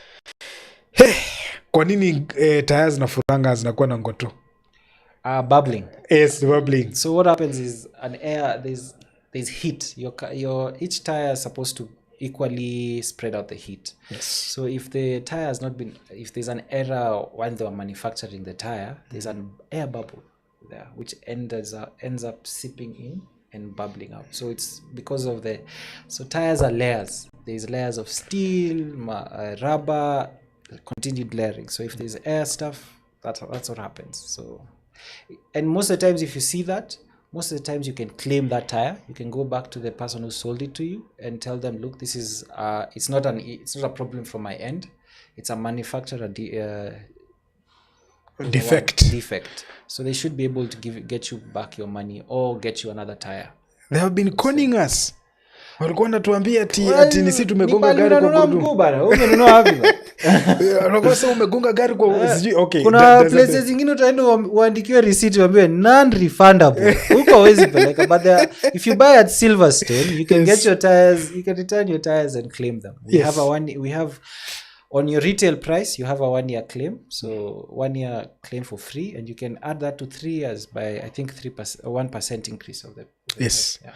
Kwa nini tires na furanga zinakuwa na ngoto? Bubbling. Yes, bubbling. So what happens is there's heat. Each tire is supposed to equally spread out the heat. Yes. So if the tire has not been, if there's an error while they were manufacturing the tire, there's an air bubble there which ends up seeping in and bubbling out. So it's because of so tires are layers. There's layers of steel, rubber, continued layering. So if there's air stuff, that's what happens. So, and most of the times if you see that, most of the times you can claim that tire. You can go back to the person who sold it to you and tell them, look, this is it's not a problem from my end. It's a manufacturer defect. So they should be able to get you back your money or get you another tire. They have been conning us. Walikuwa wanatuambia ati ni sisi tumegonga gari kwa gurudumu. Umenunua wapi bana? Unakuwa sasa umegonga gari kwa okay. Kuna places zingine utaenda uandikiwe receipt uambiwe non refundable. Huko hawezi peleka, but if you buy at Silverstone, you can get your tires, you can return your tires and claim them. We have on your retail price, you have a 1-year claim. So 1 year claim for free, and you can add that to 3 years by, I think, 1% increase of the yes. Yeah.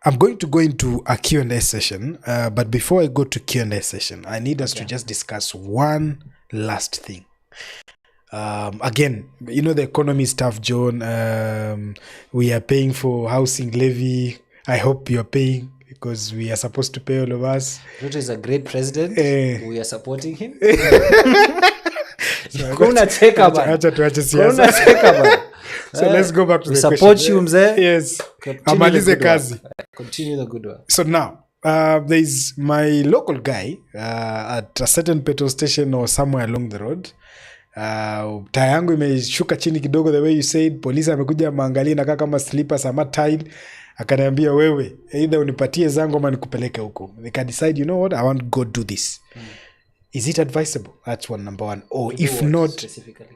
I'm going to go into a Q&A session, but before I go to Q&A session, I need us to just discuss one last thing. Again, you know the economy is tough, John. We are paying for housing levy. I hope you are paying, because we are supposed to pay all of us. Ruto is a great president. We are supporting him. So let's go back to the support question. You mzee. Yes. Amalize kazi. Continue the good work. So now, there's my local guy at a certain petrol station or somewhere along the road. Taya yangu imeshuka chini kidogo, the way you said. Polisi amekuja maangalia na kama slippers ama tile. Akaniambia wewe, either unipatie zangu ama nikupeleke huko. They can decide, you know what, I want to go do this. Is it advisable? That's one, number one. Or if not,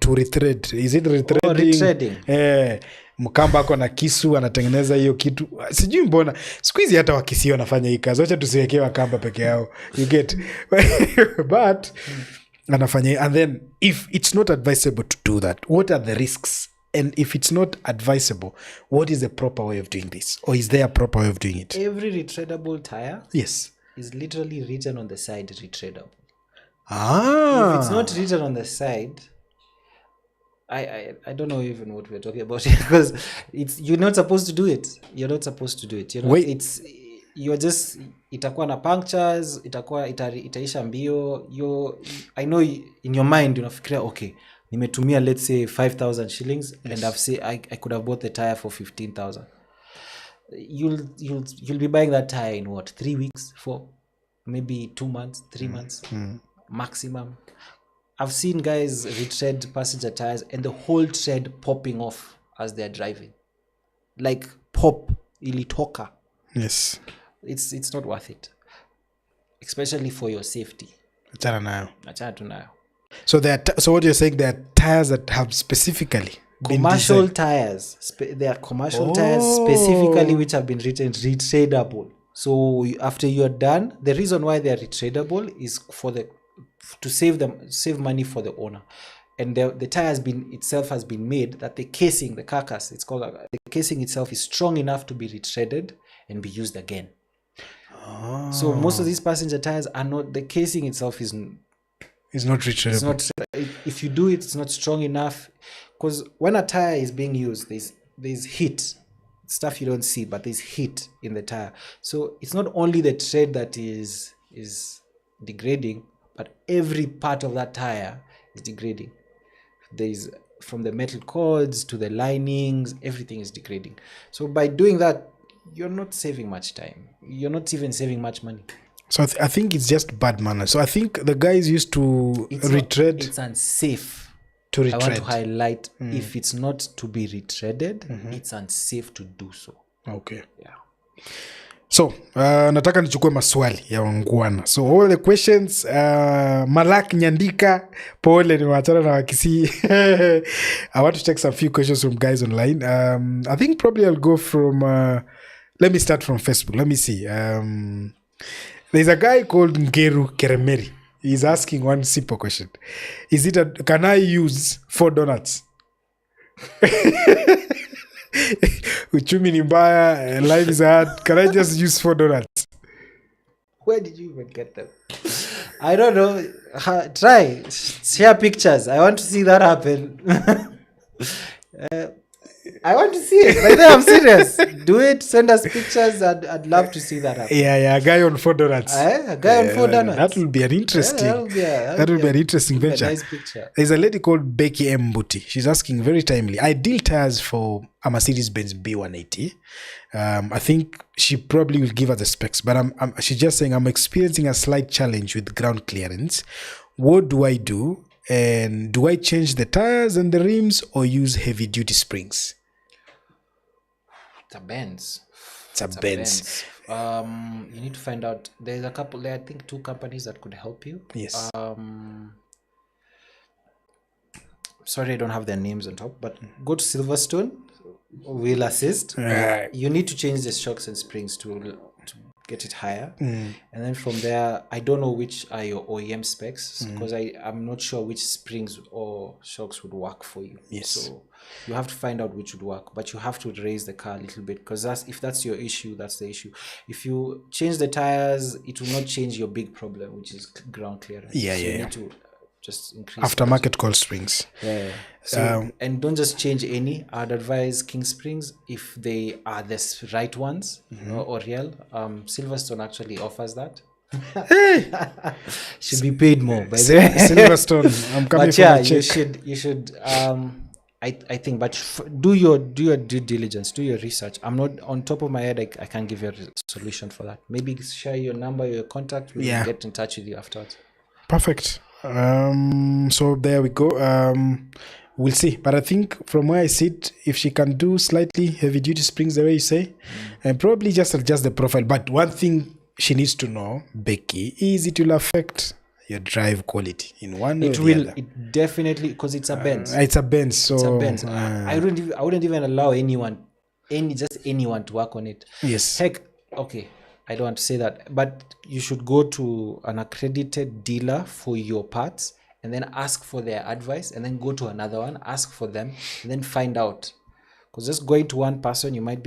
to retread. Is it retreading? Mkamba ako na kisu anatengeneza hiyo kitu. Sijui mbona siku hizi hata wakisi wanafanya hii kazi. Acha tusiwekee wakamba peke yao. You get. But anafanya, and then if it's not advisable to do that, what are the risks? And if it's not advisable, what is the proper way of doing this? Or is there a proper way of doing it? Every retreadable tire is literally written on the side retreadable. If it's not written on the side, I don't know even what we're talking about here, because you're not supposed to do it. You're not supposed to do it. You know, you're just itakuwa na punctures, itaisha mbio. I know in your mind unafikiria, okay, nimetumia let's say 5,000 shillings, and I could have bought the tire for 15,000. You'll be buying that tire in what, 3 weeks, 4, maybe 2 months, 3 months maximum. I've seen guys retread passenger tires and the whole tread popping off as they're driving, like pop ilitoka. Yes, it's not worth it, especially for your safety. Achana nayo. So what you're saying, there are tires that have specifically commercial tires. There are commercial tires specifically which have been written retreadable. So after you're done, the reason why they are retreadable is to save money for the owner. and the tire has been made that the casing, the carcass, it's called, the casing itself is strong enough to be retreaded and be used again. So most of these passenger tires are not, the casing itself is not retreadable. If you do it, it's not strong enough, because when a tire is being used, there's heat, stuff you don't see, but there's heat in the tire. So it's not only the tread that is degrading, but every part of that tire is degrading. There's, from the metal cords to the linings, everything is degrading. So by doing that, you're not saving much time. You're not even saving much money. So I think it's just bad manners. So I think the guys used to retread. It's unsafe to retread. I want to highlight, if it's not to be retreaded, it's unsafe to do so. Okay. Yeah. So, nataka nichukue maswali ya wangwana. So, all the questions, Malak Nyandika, pole ni wachana na wakisi. I want to take some few questions from guys online. I think probably I'll go from, let me start from Facebook. Let me see. There's a guy called Ngeru Keremeri. He's asking one simple question. Can I use 4 donuts? Uchumi ni mbaya, life is hard. Can I just use 4 donuts? Where did you even get them? I don't know. Try. Share pictures. I want to see that happen. I want to see it. Like, I'm serious. Do it. Send us pictures. I'd love to see that happen. Yeah. A guy on 4 donuts. A guy on 4 donuts. That will be an interesting. That will be an interesting venture. A nice picture. There's a lady called Becky M. Buti. She's asking very timely. Ideal tires for a Mercedes-Benz B180. I think she probably will give us the specs, but she's just saying, I'm experiencing a slight challenge with ground clearance. What do I do? And do I change the tires and the rims or use heavy-duty springs? It's a Benz. It's a Benz. You need to find out. There's a couple there. I think 2 companies that could help you. Yes. Sorry, I don't have their names on top, but go to Silverstone. We'll assist. You need to change the shocks and springs to get it higher, and then from there, I don't know which are your OEM specs, because I'm not sure which springs or shocks would work for you. Yes. So you have to find out which would work, but you have to raise the car a little bit, because if that's your issue, that's the issue. If you change the tires, it will not change your big problem, which is ground clearance. You need to just increase aftermarket coil springs. So, and don't just change any. I'd advise King Springs if they are the right ones, or real. Silverstone actually offers that. Should be paid more, by the way. Silverstone, I'm coming for a check. You should. I think, but do your due diligence, do your research. I'm not on top of my head. I can't give you a solution for that. Maybe share your number, your contact. We'll get in touch with you afterwards. Perfect. So there we go. We'll see, but I think from where I sit, if she can do slightly heavy duty springs the way you say, and probably just adjust the profile. But one thing she needs to know, Becky, is it will affect your drive quality in one way or the other. It definitely, because it's a Benz. It's a Benz, so it's a Benz. I wouldn't even allow anyone to work on it. Yes. Heck, okay, I don't want to say that, but you should go to an accredited dealer for your parts and then ask for their advice, and then go to another one, ask for them, and then find out. Because just going to one person, you might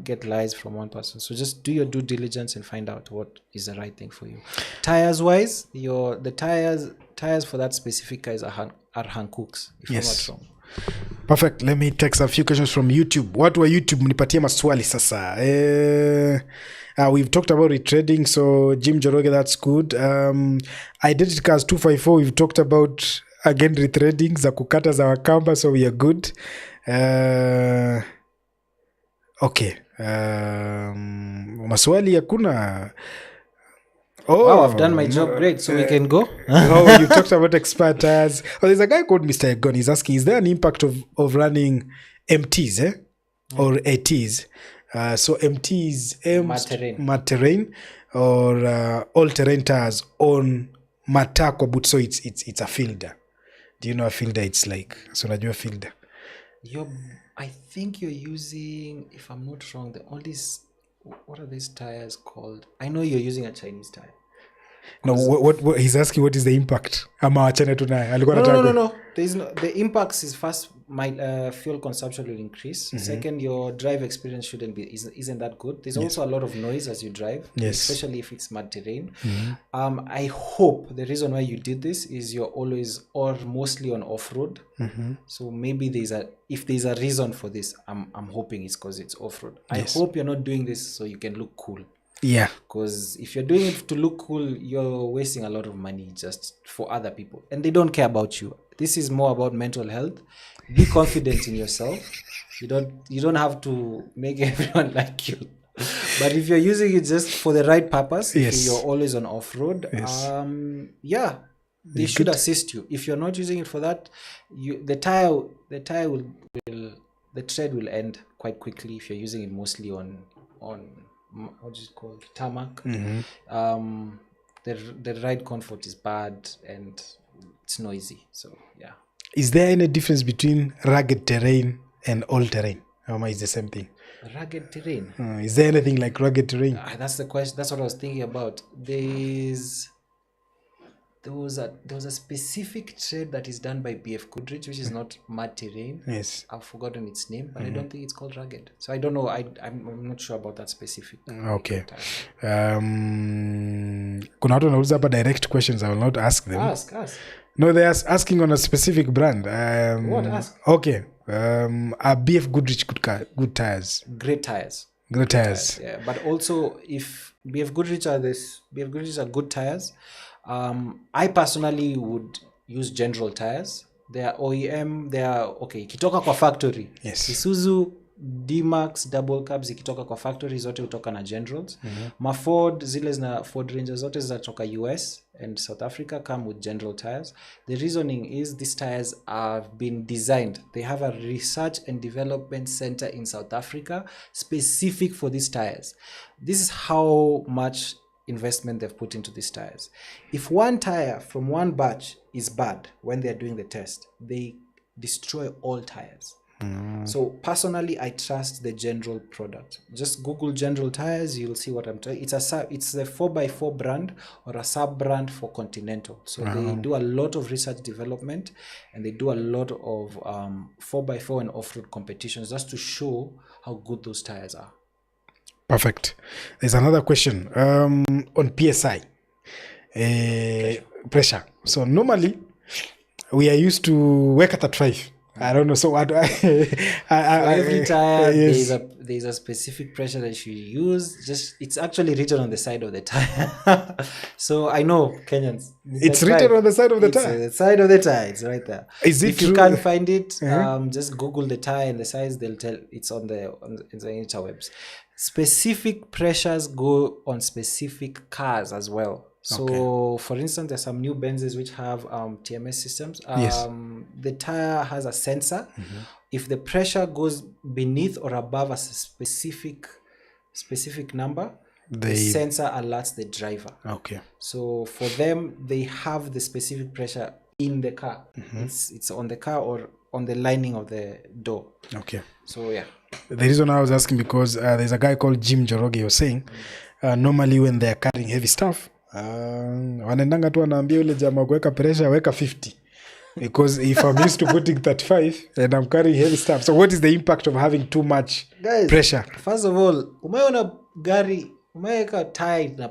get lies from one person. So just do your due diligence and find out what is the right thing for you. Tires wise, the tires for that specific car are Hankooks, if I'm not wrong. Perfect. Let me take a few questions from YouTube. Watu wa YouTube mnipatie maswali sasa. We've talked about retreading, so Jim Joroge, that's good. Identity Cars 254, we've talked about again retreading za kukata za wakamba, so we are good. Okay. Maswali hakuna. Wow, I've done my job great, so we can go. You talked about expired tires. There's a guy called Mr. Egon. He's asking, is there an impact of running MTs or ATs? So MTs, Mat-Terrain, or all-terrain tires on Matako boot. So it's a fielder. Do you know a fielder? It's like, so unajua fielder. I think you're using, if I'm not wrong, what are these tires called? I know you're using a Chinese tire. No, what he's asking, what is the impact? Ama wachane tu naye. Alikuwa anataka. No. The impacts is first, my fuel consumption will increase. Second, your drive experience isn't that good. There's also a lot of noise as you drive, especially if it's mud terrain. I hope the reason why you did this is you're always or mostly on off-road. So maybe if there's a reason for this, I'm hoping it's because it's off-road. I hope you're not doing this so you can look cool. Yeah. Because if you're doing it to look cool, you're wasting a lot of money just for other people. And they don't care about you. This is more about mental health. Be confident in yourself. You don't have to make everyone like you. But if you're using it just for the right purpose, if you're always on off-road, they should assist you. If you're not using it for that, the tread will end quite quickly if you're using it mostly on what is it called, tarmac. The ride comfort is bad and it's noisy. So yeah. Is there any difference between rugged terrain and all terrain? Or is the same thing? Rugged terrain. Is there anything like rugged terrain? That's the question. That's what I was thinking about. There was a specific tread that is done by BF Goodrich, which is not mud terrain. Yes. I've forgotten its name, but I don't think it's called rugged. So I don't know. I'm not sure about that specific. Okay. Kuna watu wanauliza hapa direct questions. I will not ask them. Ask. No, they are asking on a specific brand. What? Ask. Okay. Are BF Goodrich good tires? Great tires. Great tires. Yeah, but also if BF Goodrich are good tires. I personally would use general tires. They are OEM. They are okay. Ikitoka kwa factory. Yes. Isuzu D-Max double cabs ikitoka kwa factory zote utoka na generals. Ford zile na Ford Ranger zote zinatoka US and South Africa come with general tires. The reasoning is these tires have been designed. They have a research and development center in South Africa specific for these tires. This is how much investment they've put into these tires. If one tire from one batch is bad when they're doing the test, they destroy all tires. So personally, I trust the general product. Just Google general tires, you'll see what I'm talking. It's the 4x4 brand or a sub brand for Continental. So they do a lot of research development and they do a lot of 4x4 and off-road competitions just to show how good those tires are. Perfect. There's another question on PSI. Pressure. So normally we are used to work at 5. I don't know. So what do every tire there's a specific pressure that you use. It's actually written on the side of the tire. So I know Kenyans. It's written on the side of the tire. The side of the tire. It's right there. Is it if you can't find it, just Google the tire and the size. They'll tell it's on the interwebs. Specific pressures go on specific cars as well. So, for instance, there's some new Benzes which have TMS systems. The tire has a sensor. If the pressure goes beneath or above a specific number, the sensor alerts the driver. Okay. So, for them, they have the specific pressure in the car. It's on the car or on the lining of the door. Okay. So, yeah. The reason I was asking because there's a guy called Jim Joroge. He was saying normally when they're carrying heavy stuff, wanaendanga tu wanaambia yule jamaa kuweka pressure weka 50 because if I'm used to putting 35 and I'm carrying heavy stuff, so what is the impact of having too much pressure? First of all, umeona gari umeweka tire na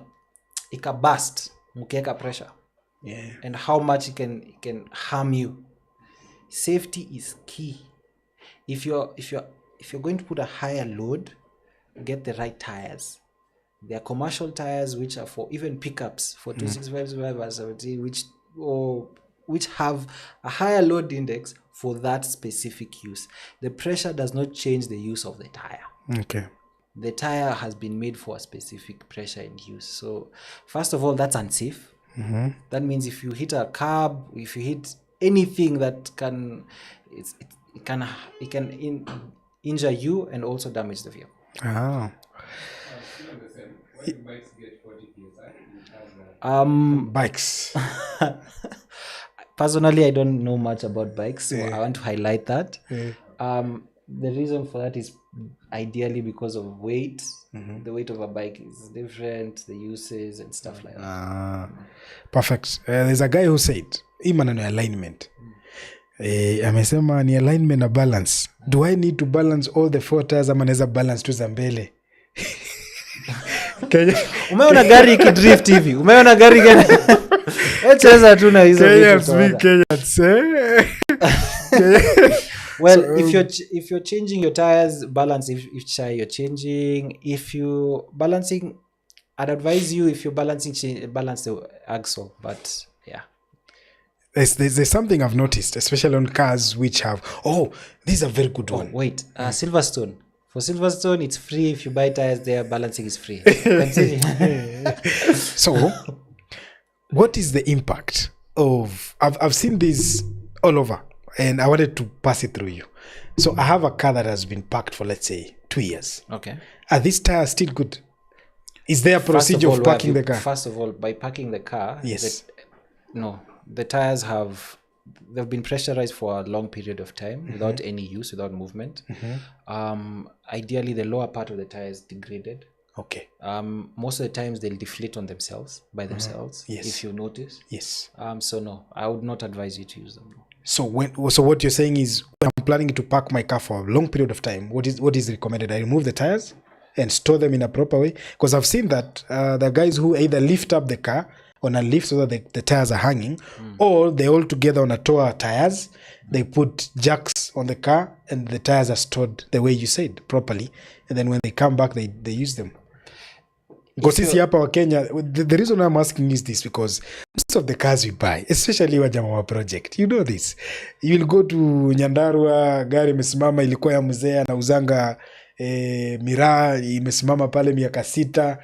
ikabust mkiweka pressure, and how much it can harm you. Safety is key. If you're going to put a higher load, get the right tires. There are commercial tires which are for even pickups for 265 which have a higher load index for that specific use. The pressure does not change the use of the tire. Okay. The tire has been made for a specific pressure and use. So first of all, that's unsafe. That means if you hit a curb, if you hit anything that can injure you and also damage the vehicle. Bikes get 40 PSI. Bikes. Personally, I don't know much about bikes, so I want to highlight that. the reason for that is ideally because of weight. The weight of a bike is different, the uses and stuff like that. Perfect. There's a guy who said hii maneno ya alignment amesema ni alignment na balance. Do I need to balance all the 4 tires ama naweza balance tu za mbele? Umeona gari ikidrift hivi? Umeona gari gani? Cheza tu na hizo vitu. Well, so, if you're changing your tires, balance each tire you're changing. If you balancing, I'd advise you if you're balancing, balance the axle. But yeah, there's something I've noticed, especially on cars which have. Oh, this is a very good one. Wait, Silverstone. For Silverstone, it's free if you buy tires there. Balancing is free. So, what is the impact of? I've seen this all over. And I wanted to pass it through you. So I have a car that has been parked for, let's say, 2 years. Okay. Are these tires still good? Is there a procedure of parking the car? First of all, by parking the car, yes. The tires they've been pressurized for a long period of time without any use, without movement. Ideally, the lower part of the tire is degraded. Okay. Most of the times they'll deflate on themselves, by themselves, yes. if you notice. Yes. So no, I would not advise you to use them. So what you're saying is when I'm planning to park my car for a long period of time, what is recommended? I remove the tires and store them in a proper way? Because I've seen that the guys who either lift up the car on a lift so that the tires are hanging, or they all together on a tower tires, they put jacks on the car and the tires are stored the way you said, properly. And then when they come back, they use them. Because sisi hapa wa Kenya, the reason I'm asking is this, because most of the cars we buy, especially wajama wa project, you know this. You'll go to Nyandarua, gari imesimama ilikuwa ya mzee anauzanga miraa imesimama pale miaka 6,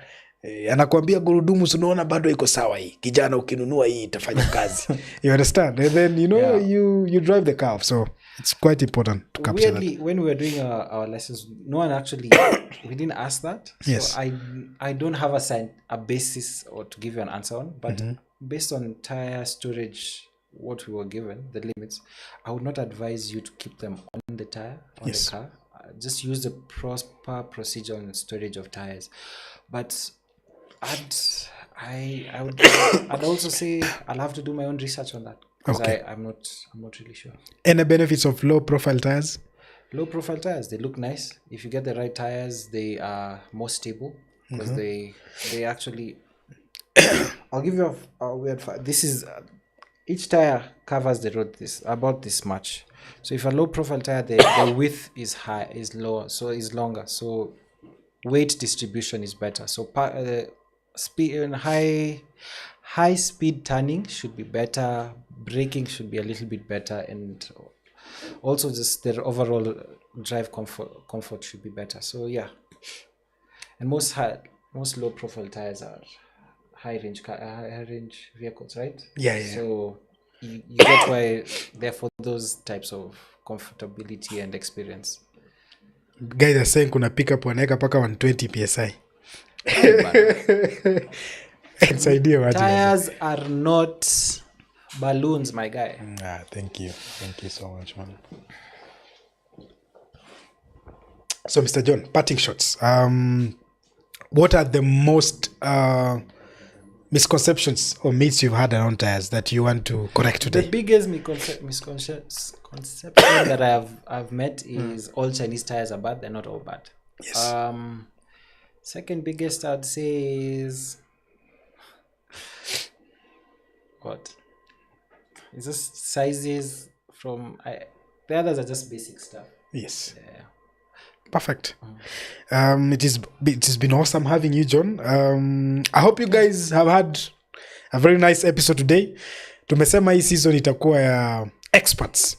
anakuambia gurudumu unaona bado iko sawa hii. Kijana ukinunua hii itafanya kazi. You understand? And then you drive the car. So it's quite important to capture weirdly, that. When we were doing our lessons, no one actually we didn't ask that. Yes. So I don't have a basis or to give you an answer on, but based on tire storage, what we were given, the limits, I would not advise you to keep them on the tire, on the car. Just use the proper procedure on storage of tires. But I'd also say I'll have to do my own research on that, because I'm not really sure. Any benefits of low profile tires? Low profile tires, they look nice. If you get the right tires, they are more stable, because they actually I'll give you a weird fact. This is each tire covers the road about this much. So if a low profile tire, the width is lower, so is longer. So weight distribution is better. So speed and high speed turning should be better. Braking should be a little bit better, and also just their overall drive comfort should be better. So yeah, and most low profile tires are high range vehicles, right? Yeah. So you get why they're for those types of comfortability and experience. Guys are saying kuna pick up wanaweka paka 120 psi. It's idea. Tires are not balloons, my guy. Thank you so much, man. So Mr. John, parting shots. What are the most misconceptions or myths you've had around tires that you want to correct today? The biggest misconception that I've met is all Chinese tires are bad. They're not all bad. Yes. Second biggest I'd say is what? It's just sizes from the others are just basic stuff. Yes. Yeah. Perfect. It has been awesome having you, John. I hope you guys have had a very nice episode today. Tumesema hii season itakuwa ya experts.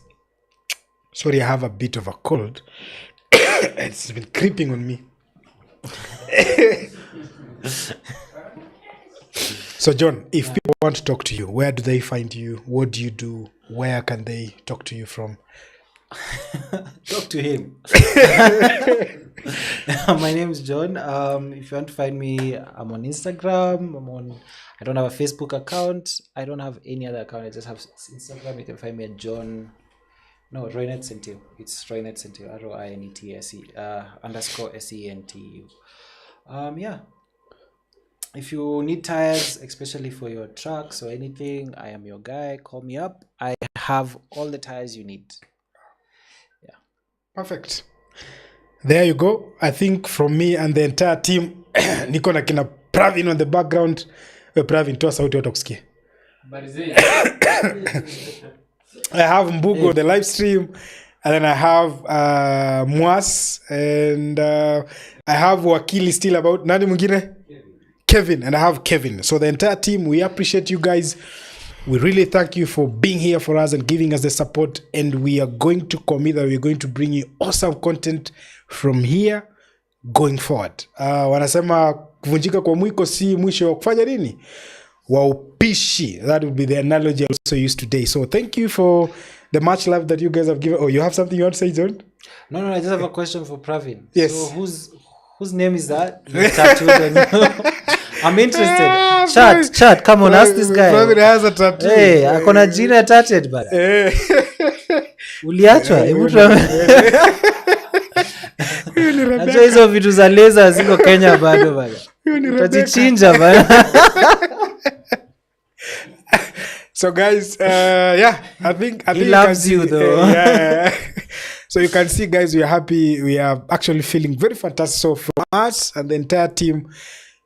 Sorry, I have a bit of a cold. It's been creeping on me. So John, if people want to talk to you, where do they find you? What do you do? Where can they talk to you from? Talk to him. My name is John. If you want to find me, I'm on Instagram. I don't have a Facebook account. I don't have any other account. I just have Instagram. You can find me at John No, Roinet Sentiu. It's Roinet Sentiu. ROINETSE _ SENTU. Yeah. If you need tires, especially for your trucks or anything, I am your guy. Call me up. I have all the tires you need. Yeah. Perfect. There you go. I think from me and the entire team, niko na kina Pravin on the background. Pravin, toa sauti watu kusikia. I have Mbugo on the live stream, and then I have Mwas, and I have Wakili still about nani mwingine? Kevin, and I have Kevin. So the entire team, we appreciate you guys. We really thank you for being here for us and giving us the support, and we are going to commit that we're going to bring you awesome content from here going forward. Wanasema kuvunjika kwa mwiko si mwisho wa kufanya nini? Wa upishi. That would be the analogy I also used today. So thank you for the much love that you guys have given. Oh, you have something you want to say, John? No, I just have a question for Pravin. Yes. So whose name is that? I'm interested. Chat, come on, ask this guy. Pravin has a tattoo. Hey, akona jina tattooed bana. Uliachwa? Najua hizo vitu za laser ziko Kenya bado bana. Utajichinja bana. So guys, I think he loves you though. Yeah. So you can see, guys, we are happy. We are actually feeling very fantastic. So from us and the entire team,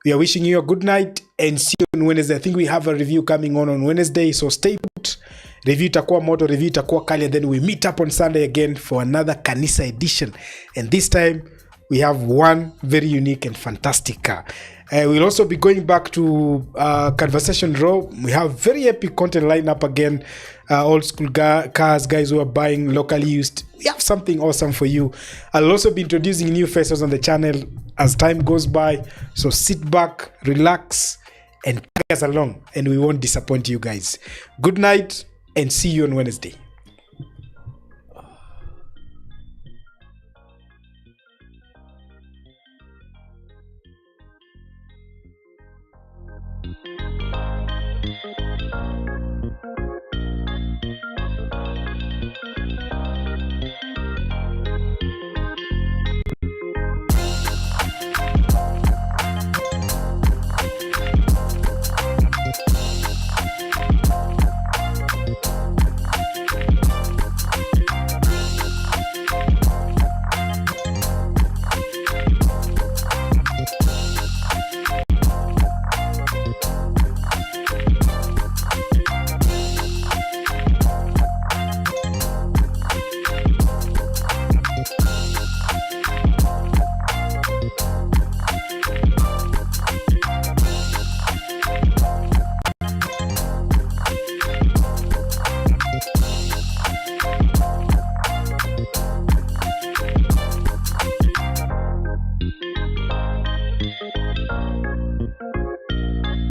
we are wishing you a good night and see you on Wednesday. I think we have a review coming on Wednesday. So stay put. Review itakuwa moto, review itakuwa kali, and then we meet up on Sunday again for another Kanisa edition. And this time we have one very unique and fantastic car. We'll also be going back to Conversation Row. We have very epic content lined up again. Old school cars, guys who are buying locally used. We have something awesome for you. I'll also be introducing new faces on the channel as time goes by. So sit back, relax, and tag us along, and we won't disappoint you guys. Good night, and see you on Wednesday.